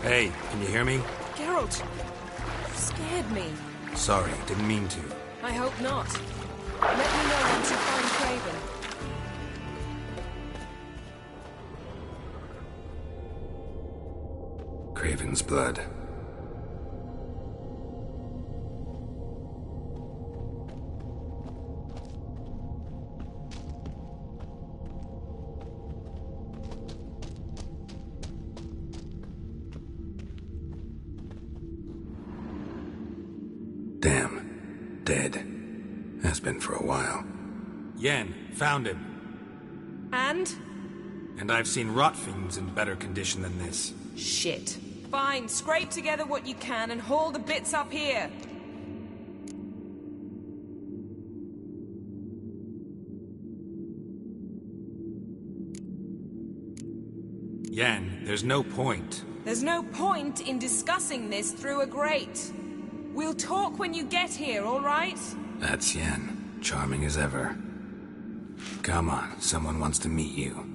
Hey, can you hear me? Geralt! You scared me. Sorry, didn't mean to. I hope not. Let me know once you find Craven. Craven's blood. Damn. Dead. Has been for a while. Yen, found him. And? And I've seen rot fiends in better condition than this. Shit. Fine, scrape together what you can and haul the bits up here. Yen, there's no point. There's no point in discussing this through a grate. We'll talk when you get here, all right? That's Yen. Charming as ever. Come on, someone wants to meet you.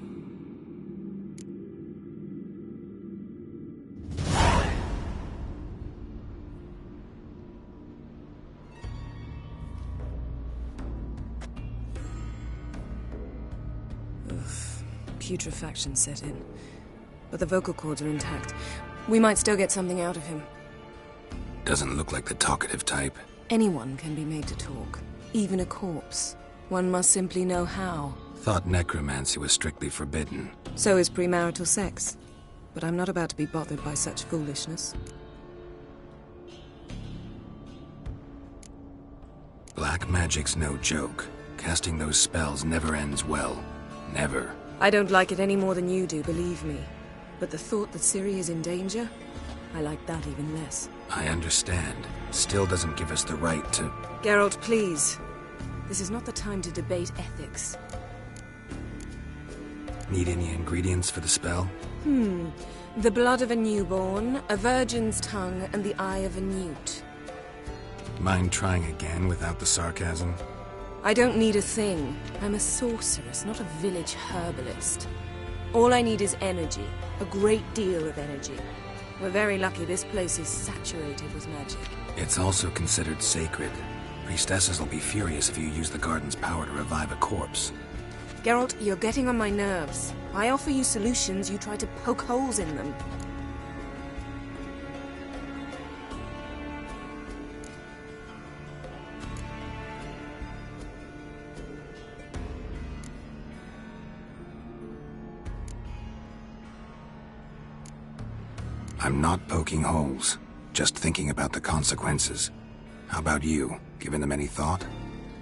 Putrefaction set in. But the vocal cords are intact. We might still get something out of him. Doesn't look like the talkative type. Anyone can be made to talk. Even a corpse. One must simply know how. Thought necromancy was strictly forbidden. So is premarital sex. But I'm not about to be bothered by such foolishness. Black magic's no joke. Casting those spells never ends well. Never. I don't like it any more than you do, believe me. But the thought that Ciri is in danger, I like that even less. I understand. Still doesn't give us the right to... Geralt, please. This is not the time to debate ethics. Need any ingredients for the spell? The blood of a newborn, a virgin's tongue, and the eye of a newt. Mind trying again without the sarcasm? I don't need a thing. I'm a sorceress, not a village herbalist. All I need is energy. A great deal of energy. We're very lucky this place is saturated with magic. It's also considered sacred. Priestesses will be furious if you use the garden's power to revive a corpse. Geralt, you're getting on my nerves. I offer you solutions, you try to poke holes in them. I'm not poking holes, just thinking about the consequences. How about you? Given them any thought?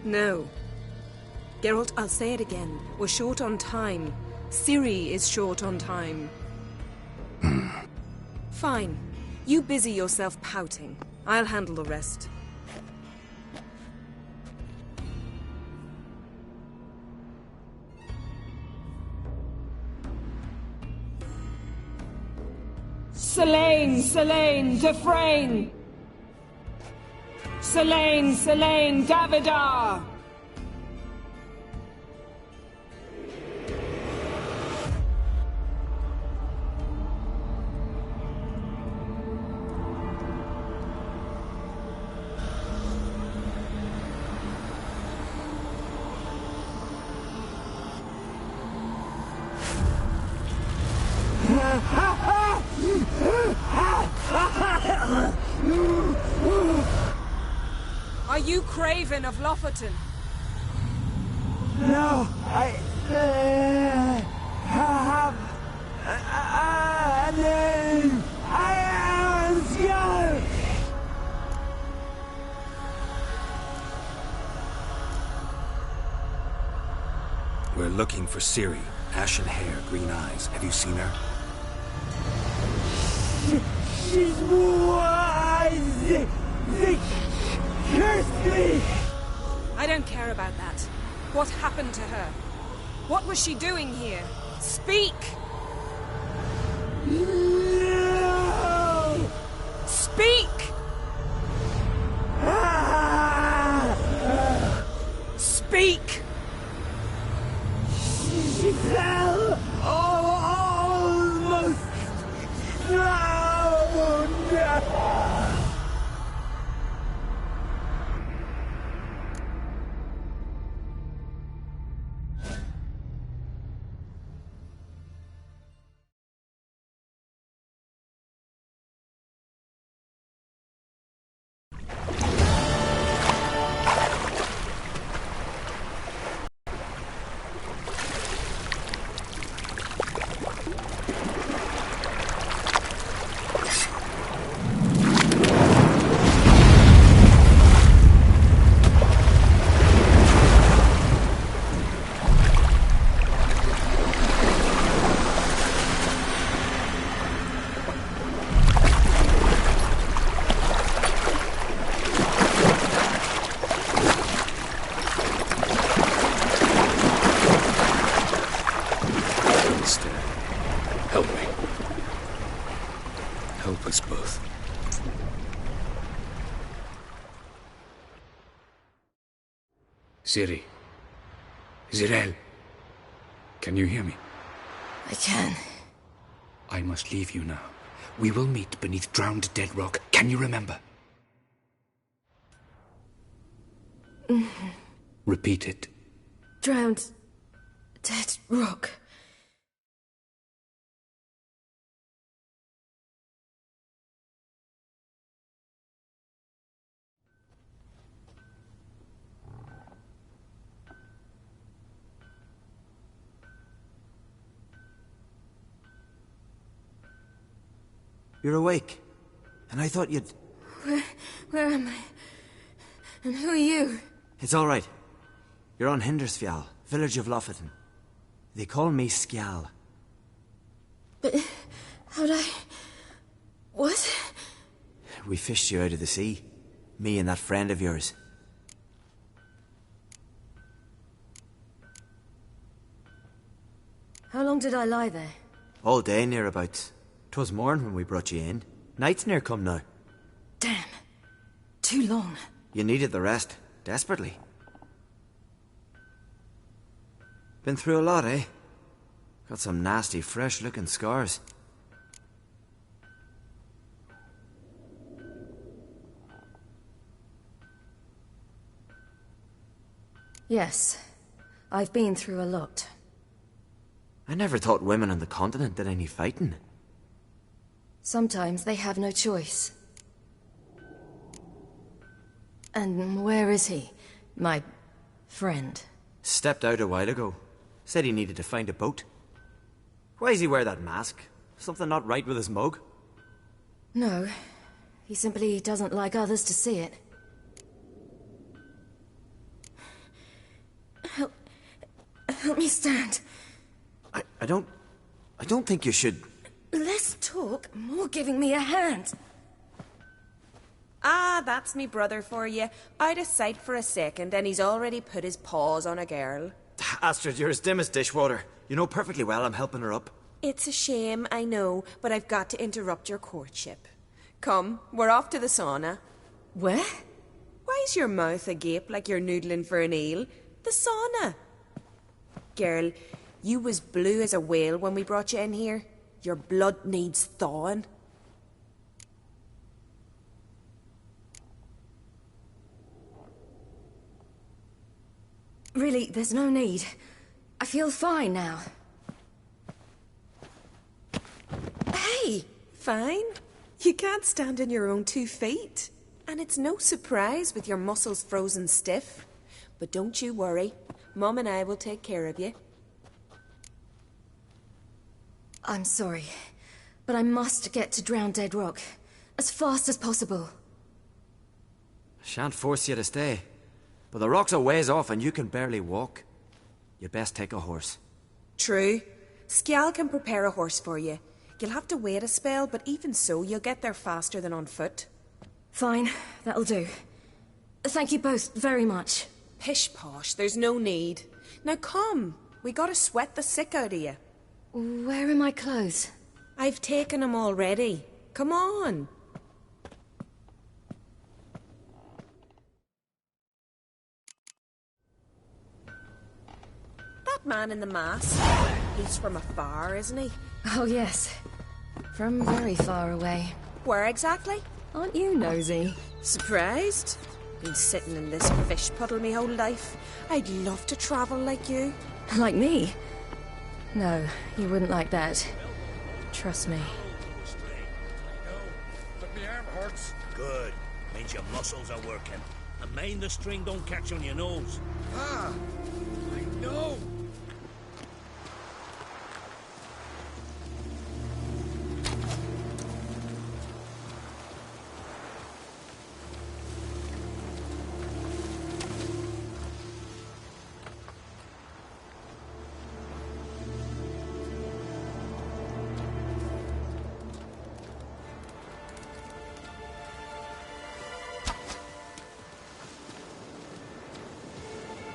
No. Geralt, I'll say it again. We're short on time. Ciri is short on time. Fine. You busy yourself pouting. I'll handle the rest. Selene, Selene, Defrain! Selene, Selene, Davidar! Are you Craven of Lofoten? No, I have a name. I am Scar. We're looking for Ciri. Ashen hair, green eyes. Have you seen her? She's wise. They cursed me. I don't care about that. What happened to her? What was she doing here? Speak! No! Speak! Speak! She fell almost drowned. Help us both. Ciri. Zirel. Can you hear me? I can. I must leave you now. We will meet beneath drowned dead rock. Can you remember? Repeat it. Drowned. Dead rock. You're awake. And I thought you'd... Where am I? And who are you? It's all right. You're on Hindersfjall, village of Lofoten. They call me Skjal. But how'd I... What? We fished you out of the sea. Me and that friend of yours. How long did I lie there? All day, nearabouts. 'Twas morn when we brought you in. Night's near come now. Damn. Too long. You needed the rest, desperately. Been through a lot, eh? Got some nasty, fresh-looking scars. Yes. I've been through a lot. I never thought women on the continent did any fighting. Sometimes they have no choice. And where is he? My friend. Stepped out a while ago. Said he needed to find a boat. Why does he wear that mask? Something not right with his mug? No. He simply doesn't like others to see it. Help me stand. I don't think you should... Less talk, more giving me a hand. Ah, that's me brother for you. Out of sight for a second, and he's already put his paws on a girl. Astrid, you're as dim as dishwater. You know perfectly well I'm helping her up. It's a shame, I know, but I've got to interrupt your courtship. Come, we're off to the sauna. Where? Why's your mouth agape like you're noodling for an eel? The sauna. Girl, you was blue as a whale when we brought you in here. Your blood needs thawing. Really, there's no need. I feel fine now. Hey, fine? You can't stand on your own 2 feet. And it's no surprise with your muscles frozen stiff. But don't you worry. Mum and I will take care of you. I'm sorry, but I must get to Drowned Dead Rock as fast as possible. Shan't force you to stay. But the rock's a ways off and you can barely walk. You'd best take a horse. True. Skjal can prepare a horse for you. You'll have to wait a spell, but even so, you'll get there faster than on foot. Fine, that'll do. Thank you both very much. Pish-posh, there's no need. Now come, we gotta sweat the sick out of you. Where are my clothes? I've taken them already. Come on. That man in the mask, he's from afar, isn't he? Oh yes, from very far away. Where exactly? Aren't you nosy? Surprised? Been sitting in this fish puddle me whole life. I'd love to travel like you. Like me? No, you wouldn't like that. Trust me. But my arm hurts. Good. Means your muscles are working. And mind the string don't catch on your nose. Ah, I know.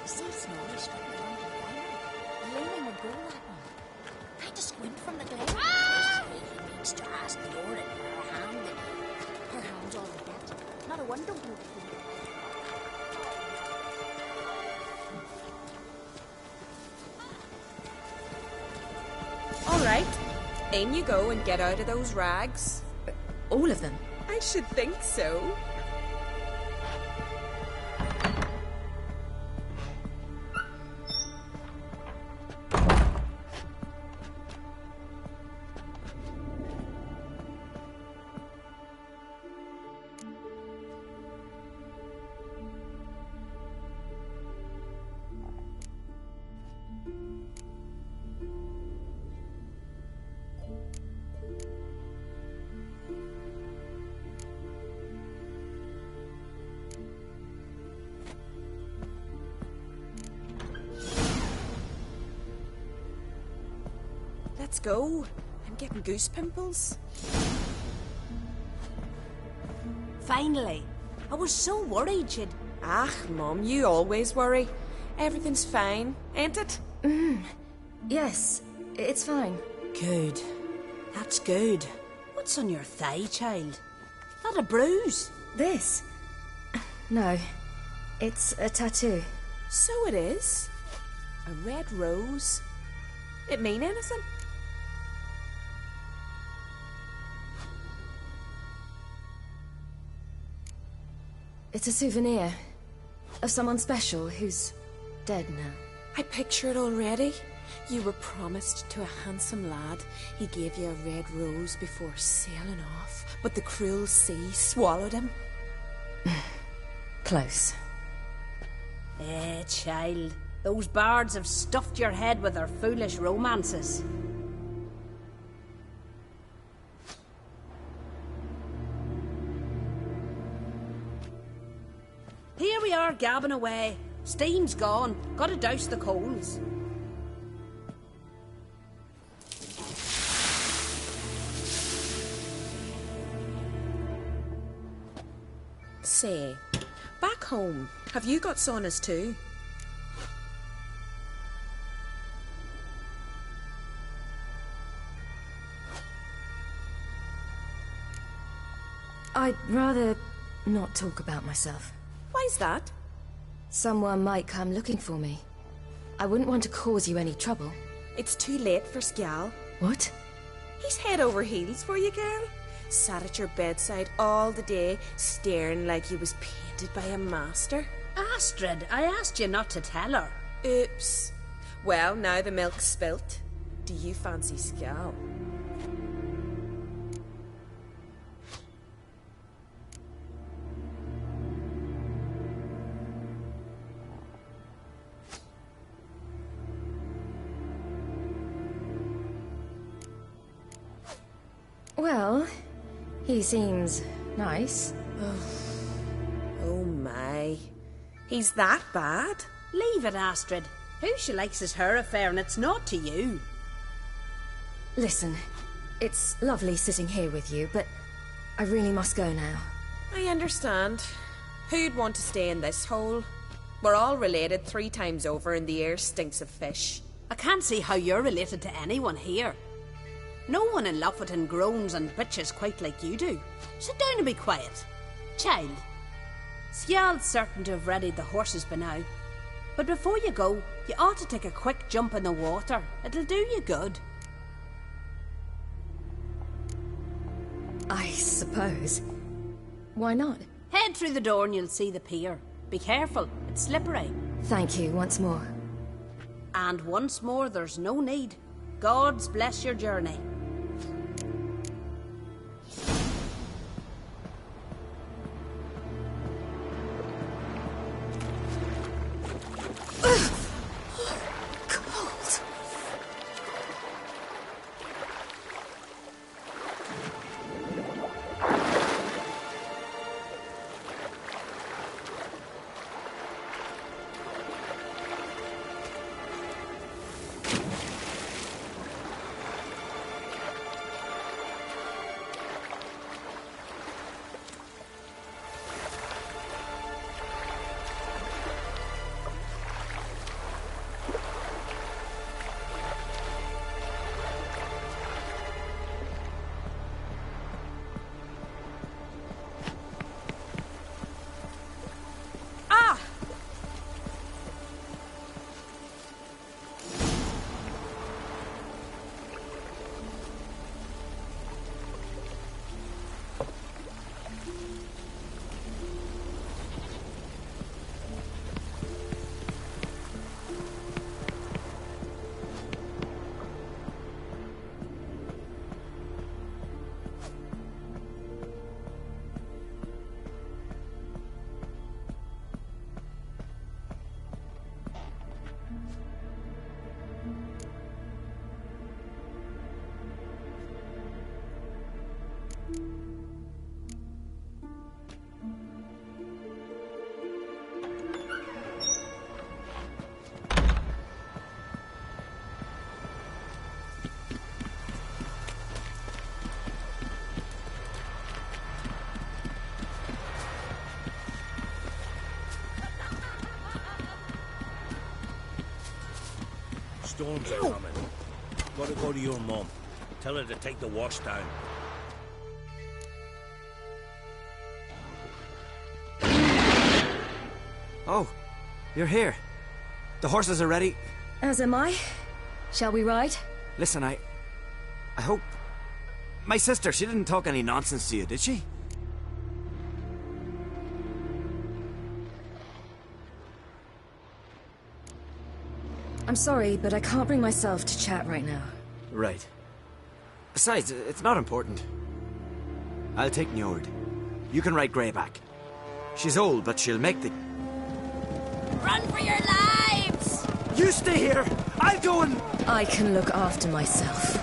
Is that Snorri? window. All right. In you go and get out of those rags. All of them? I should think so. Let's go. I'm getting goose pimples. Finally. I was so worried you'd... Ah, Mum, you always worry. Everything's fine, ain't it? Yes, it's fine. Good. That's good. What's on your thigh, child? That a bruise? This? No. It's a tattoo. So it is. A red rose. It mean anything? It's a souvenir of someone special who's dead now. I picture it already. You were promised to a handsome lad. He gave you a red rose before sailing off, but the cruel sea swallowed him. Close. Child. Those bards have stuffed your head with their foolish romances. Here we are, gabbing away. Steam's gone. Gotta douse the coals. Say, back home, have you got saunas too? I'd rather not talk about myself. Why's that? Someone might come looking for me. I wouldn't want to cause you any trouble. It's too late for Skjal. What? He's head over heels for you, girl. Sat at your bedside all the day, staring like he was painted by a master. Astrid, I asked you not to tell her. Oops. Well, now the milk's spilt. Do you fancy Skjal? Well, he seems nice. Oh my. He's that bad? Leave it, Astrid. Who she likes is her affair, and it's not to you. Listen, it's lovely sitting here with you, but I really must go now. I understand. Who'd want to stay in this hole? We're all related 3 times over, and the air stinks of fish. I can't see how you're related to anyone here. No one in Lofoten groans and bitches quite like you do. Sit down and be quiet. Child, Skjal's certain to have readied the horses by now. But before you go, you ought to take a quick jump in the water. It'll do you good. I suppose. Why not? Head through the door and you'll see the pier. Be careful, it's slippery. Thank you once more. And once more, there's no need. Gods bless your journey. storms are coming. Gotta go to your mum. Tell her to take the wash down. Oh, you're here. The horses are ready. As am I. Shall we ride? Listen, I hope... My sister, she didn't talk any nonsense to you, did she? I'm sorry, but I can't bring myself to chat right now. Right. Besides, it's not important. I'll take Njord. You can ride Greyback. She's old, but she'll make the... Run for your lives! You stay here! I'll go and... I can look after myself.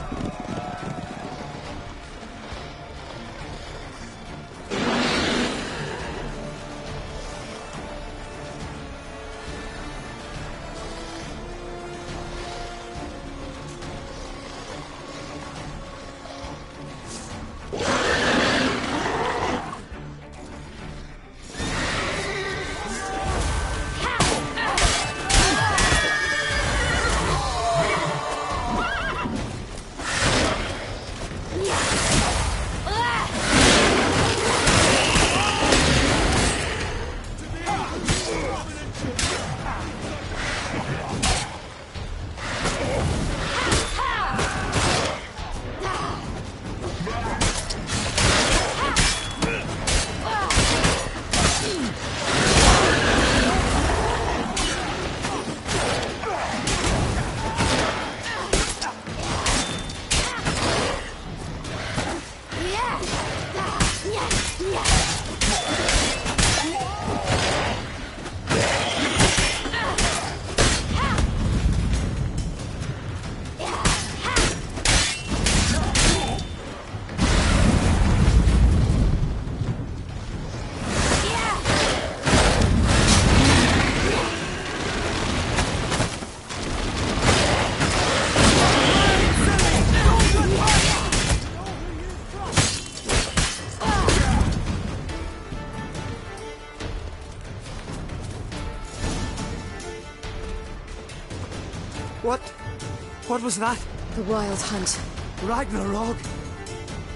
What was that? The Wild Hunt. Ragnarok?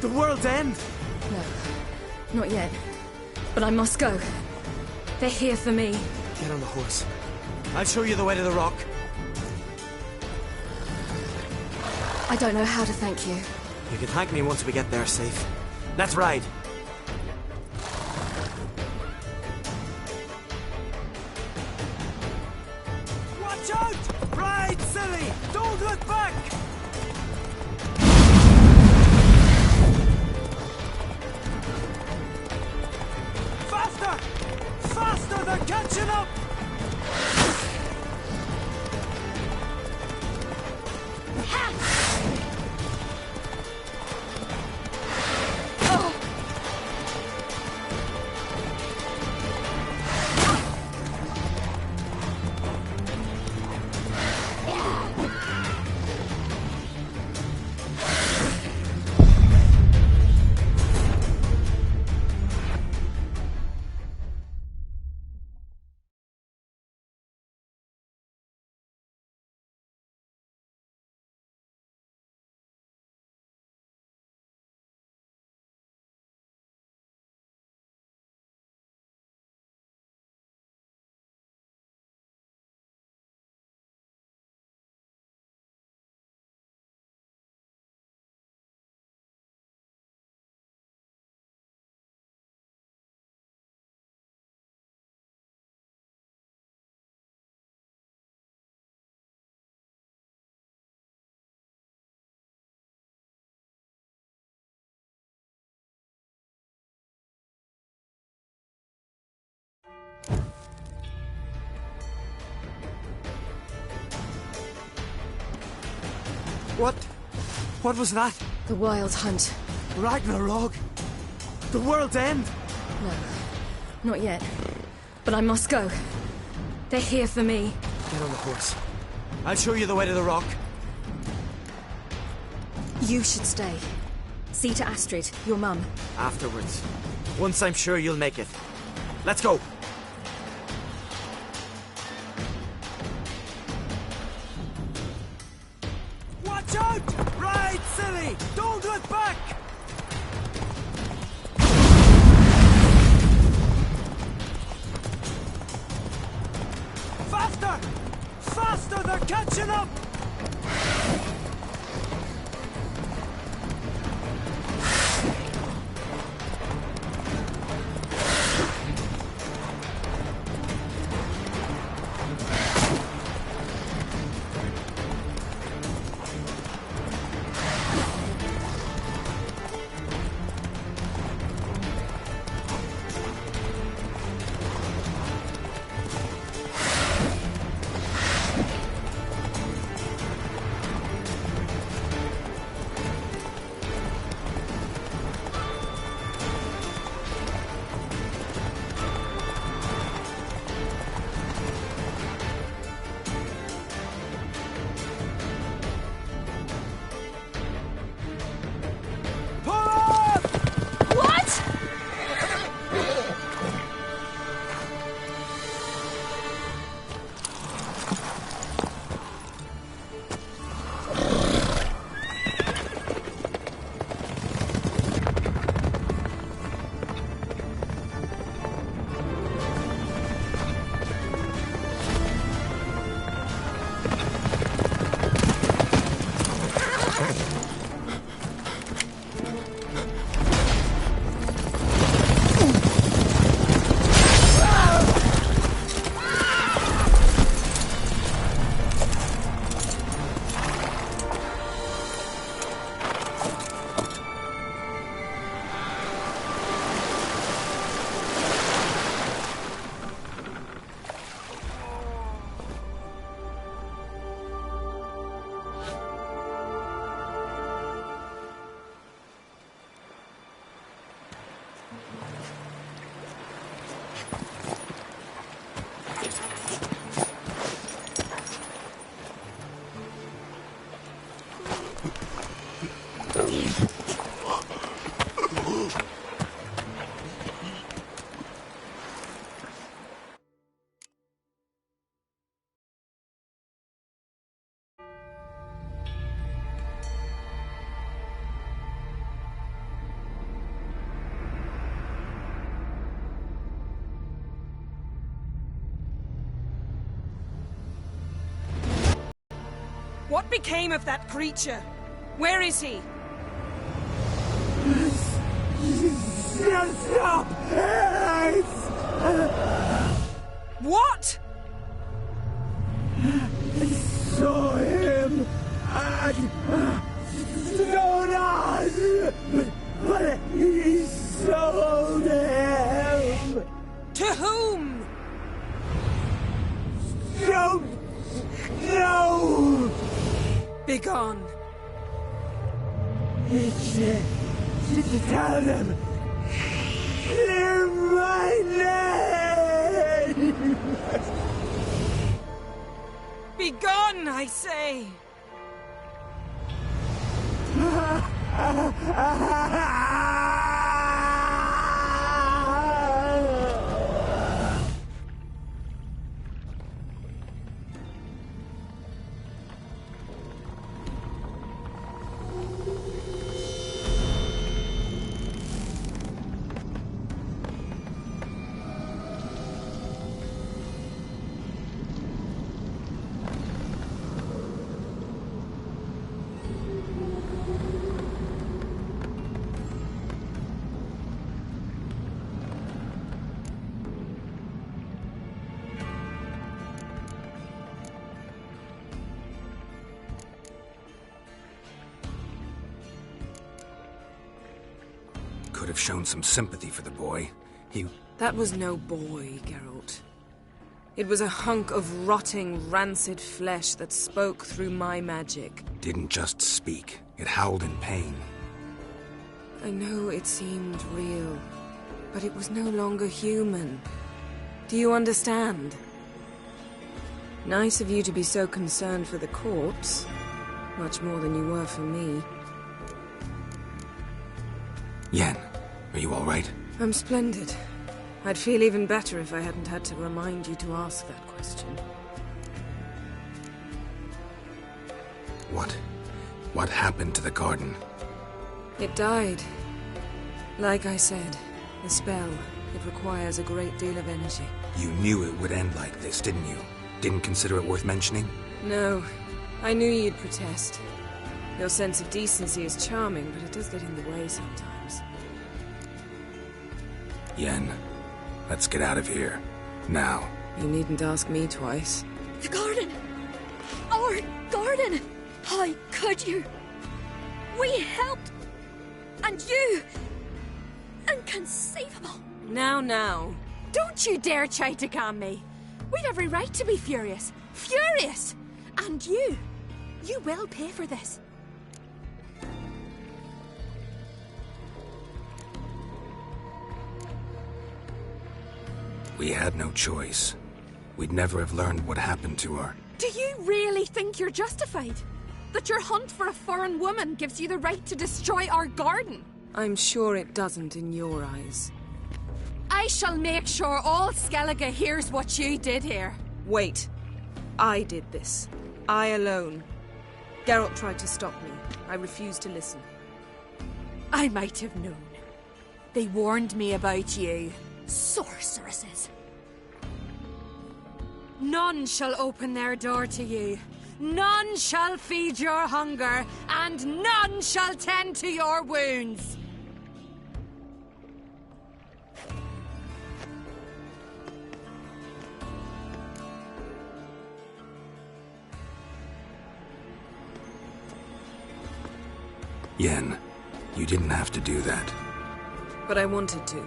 The world's end? No, not yet. But I must go. They're here for me. Get on the horse. I'll show you the way to the rock. I don't know how to thank you. You can thank me once we get there safe. Let's ride. Watch out! Ride, silly! Don't look back! Faster! Faster! They're catching up! What was that? The Wild Hunt. Ragnarok? The world's end? No, not yet. But I must go. They're here for me. Get on the horse. I'll show you the way to the rock. You should stay. See to Astrid, your mum. Afterwards. Once I'm sure you'll make it. Let's go. catching up! What became of that creature? Where is he? Stop! What? I saw him at Stonas, but he sold him. To whom? Don't know. Begone. Tell them. Clear my name. Begone, I say. Could have shown some sympathy for the boy. That was no boy, Geralt. It was a hunk of rotting, rancid flesh that spoke through my magic. Didn't just speak. It howled in pain. I know it seemed real, but it was no longer human. Do you understand? Nice of you to be so concerned for the corpse. Much more than you were for me. Yen, are you all right? I'm splendid. I'd feel even better if I hadn't had to remind you to ask that question. What happened to the garden? It died. Like I said, the spell, it requires a great deal of energy. You knew it would end like this, didn't you? Didn't consider it worth mentioning? No. I knew you'd protest. Your sense of decency is charming, but it does get in the way sometimes. Yen, let's get out of here. Now. You needn't ask me twice. The garden! Our garden! How could you? We helped! And you! Inconceivable! Now. Don't you dare try to calm me. We've every right to be furious. Furious! And you will pay for this. We had no choice. We'd never have learned what happened to her. Do you really think you're justified? That your hunt for a foreign woman gives you the right to destroy our garden? I'm sure it doesn't in your eyes. I shall make sure all Skellige hears what you did here. Wait. I did this. I alone. Geralt tried to stop me. I refused to listen. I might have known. They warned me about you. Sorceresses. None shall open their door to you. None shall feed your hunger, and none shall tend to your wounds. Yen, you didn't have to do that. But I wanted to.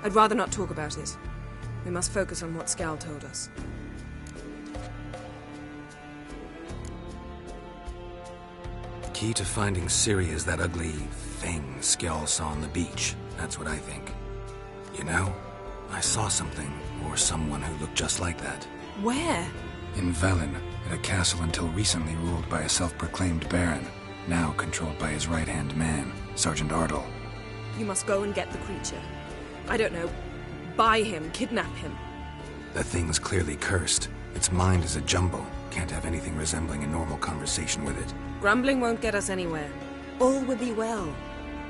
I'd rather not talk about it. We must focus on what Skal told us. The key to finding Ciri is that ugly thing Skjall saw on the beach. That's what I think. You know, I saw something, or someone who looked just like that. Where? In Velen, at a castle until recently ruled by a self-proclaimed baron, now controlled by his right-hand man, Sergeant Ardle. You must go and get the creature. I don't know. Buy him, kidnap him. The thing's clearly cursed. Its mind is a jumble. Can't have anything resembling a normal conversation with it. Grumbling won't get us anywhere. All will be well.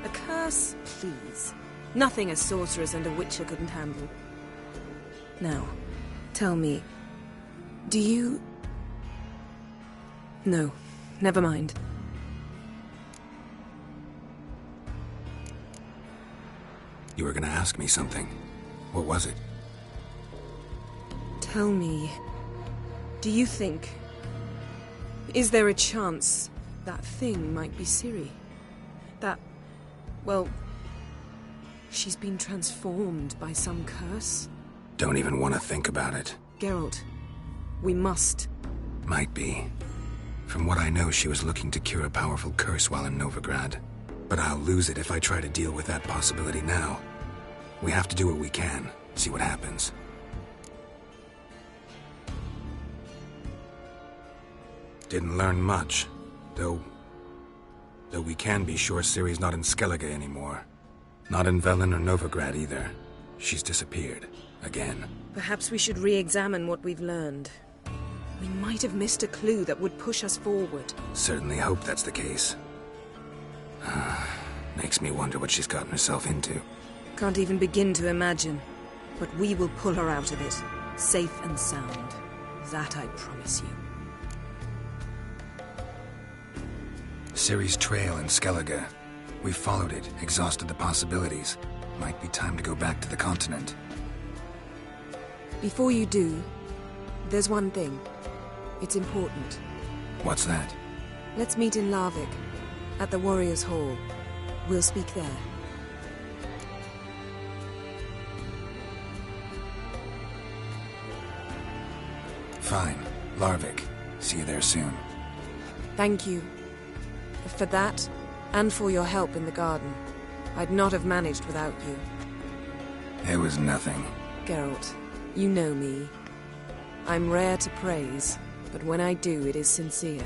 A curse, please. Nothing a sorceress and a witcher couldn't handle. Now, tell me, do you... No, never mind. You were gonna ask me something. What was it? Tell me, do you think... Is there a chance that thing might be Ciri? That... well... she's been transformed by some curse? Don't even want to think about it. Geralt, we must. Might be. From what I know, she was looking to cure a powerful curse while in Novigrad. But I'll lose it if I try to deal with that possibility now. We have to do what we can, see what happens. Didn't learn much, though we can be sure Ciri's not in Skellige anymore. Not in Velen or Novigrad either. She's disappeared. Again. Perhaps we should re-examine what we've learned. We might have missed a clue that would push us forward. Certainly hope that's the case. Makes me wonder what she's gotten herself into. Can't even begin to imagine. But we will pull her out of it. Safe and sound. That I promise you. Ciri's trail in Skellige. We followed it, exhausted the possibilities. Might be time to go back to the continent. Before you do, there's one thing. It's important. What's that? Let's meet in Larvik, at the Warriors' Hall. We'll speak there. Fine. Larvik. See you there soon. Thank you. For that, and for your help in the garden. I'd not have managed without you. It was nothing. Geralt, you know me. I'm rare to praise, but when I do, it is sincere.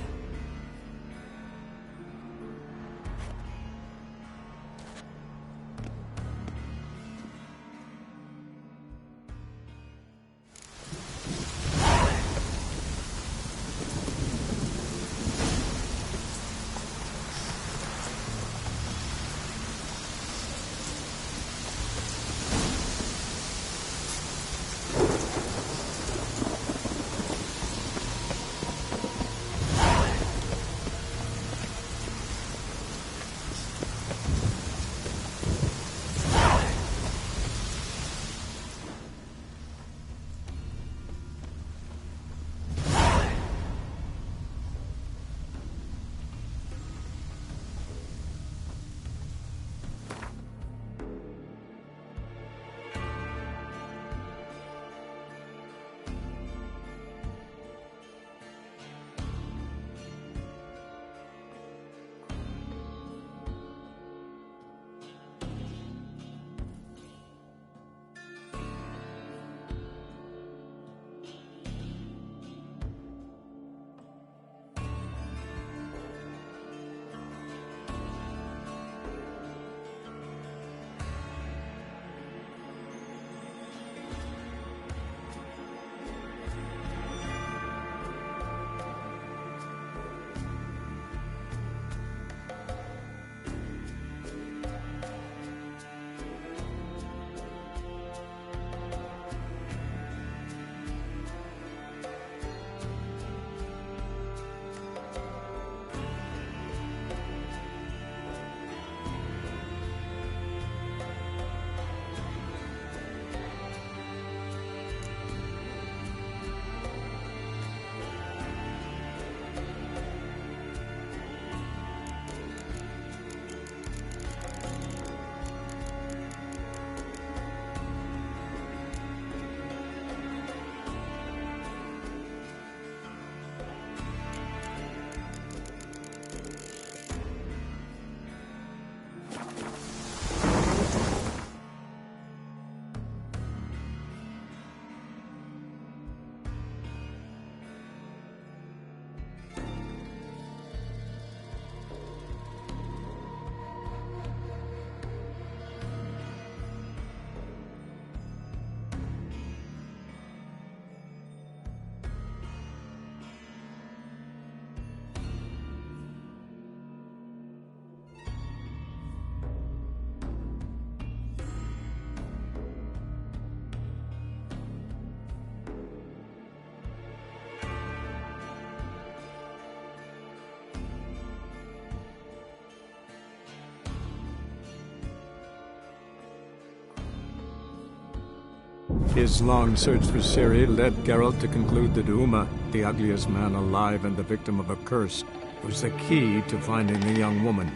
His long search for Ciri led Geralt to conclude that Uma, the ugliest man alive and the victim of a curse, was the key to finding the young woman.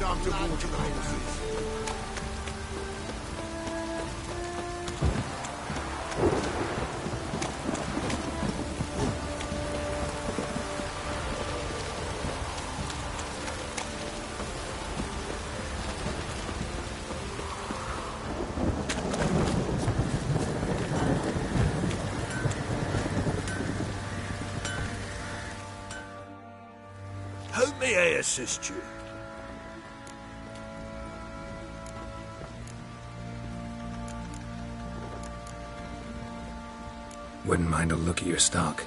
Time to water the horses. Who may I assist you? Wouldn't mind a look at your stock.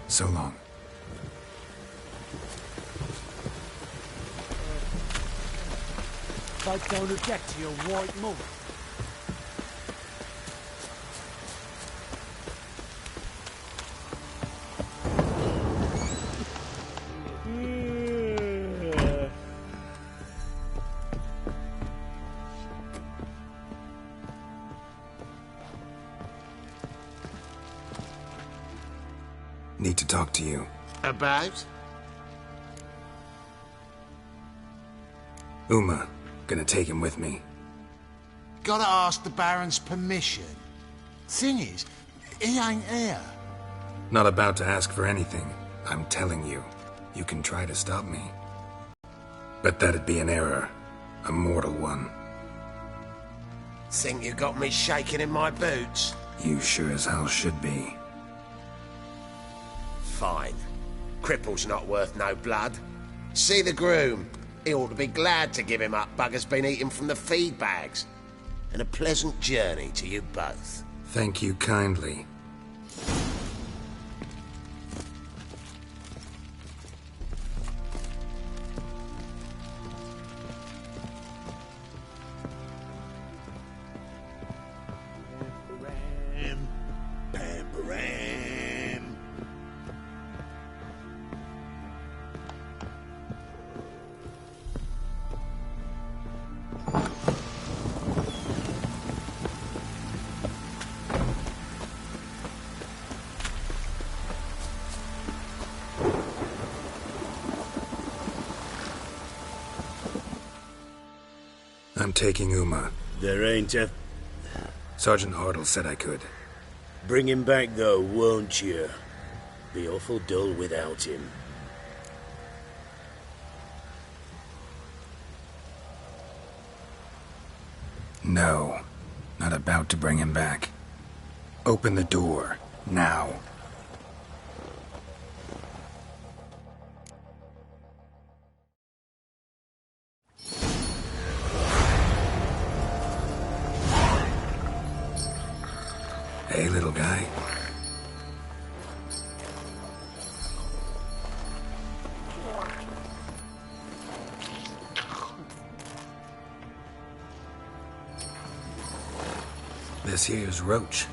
So long. Folk don't object to your white mud. Need to talk to you. About? Uma. Gonna take him with me. Gotta ask the Baron's permission. Thing is, he ain't here. Not about to ask for anything. I'm telling you. You can try to stop me. But that'd be an error. A mortal one. Think you got me shaking in my boots? You sure as hell should be. Fine. Cripple's not worth no blood. See the groom. He ought to be glad to give him up. Bugger's been eating from the feed bags. And a pleasant journey to you both. Thank you kindly. I'm taking Uma. There ain't a... Sergeant Hartle said I could. Bring him back, though, won't you? Be awful dull without him. No. Not about to bring him back. Open the door. Now. Hey, little guy. This here's Roach.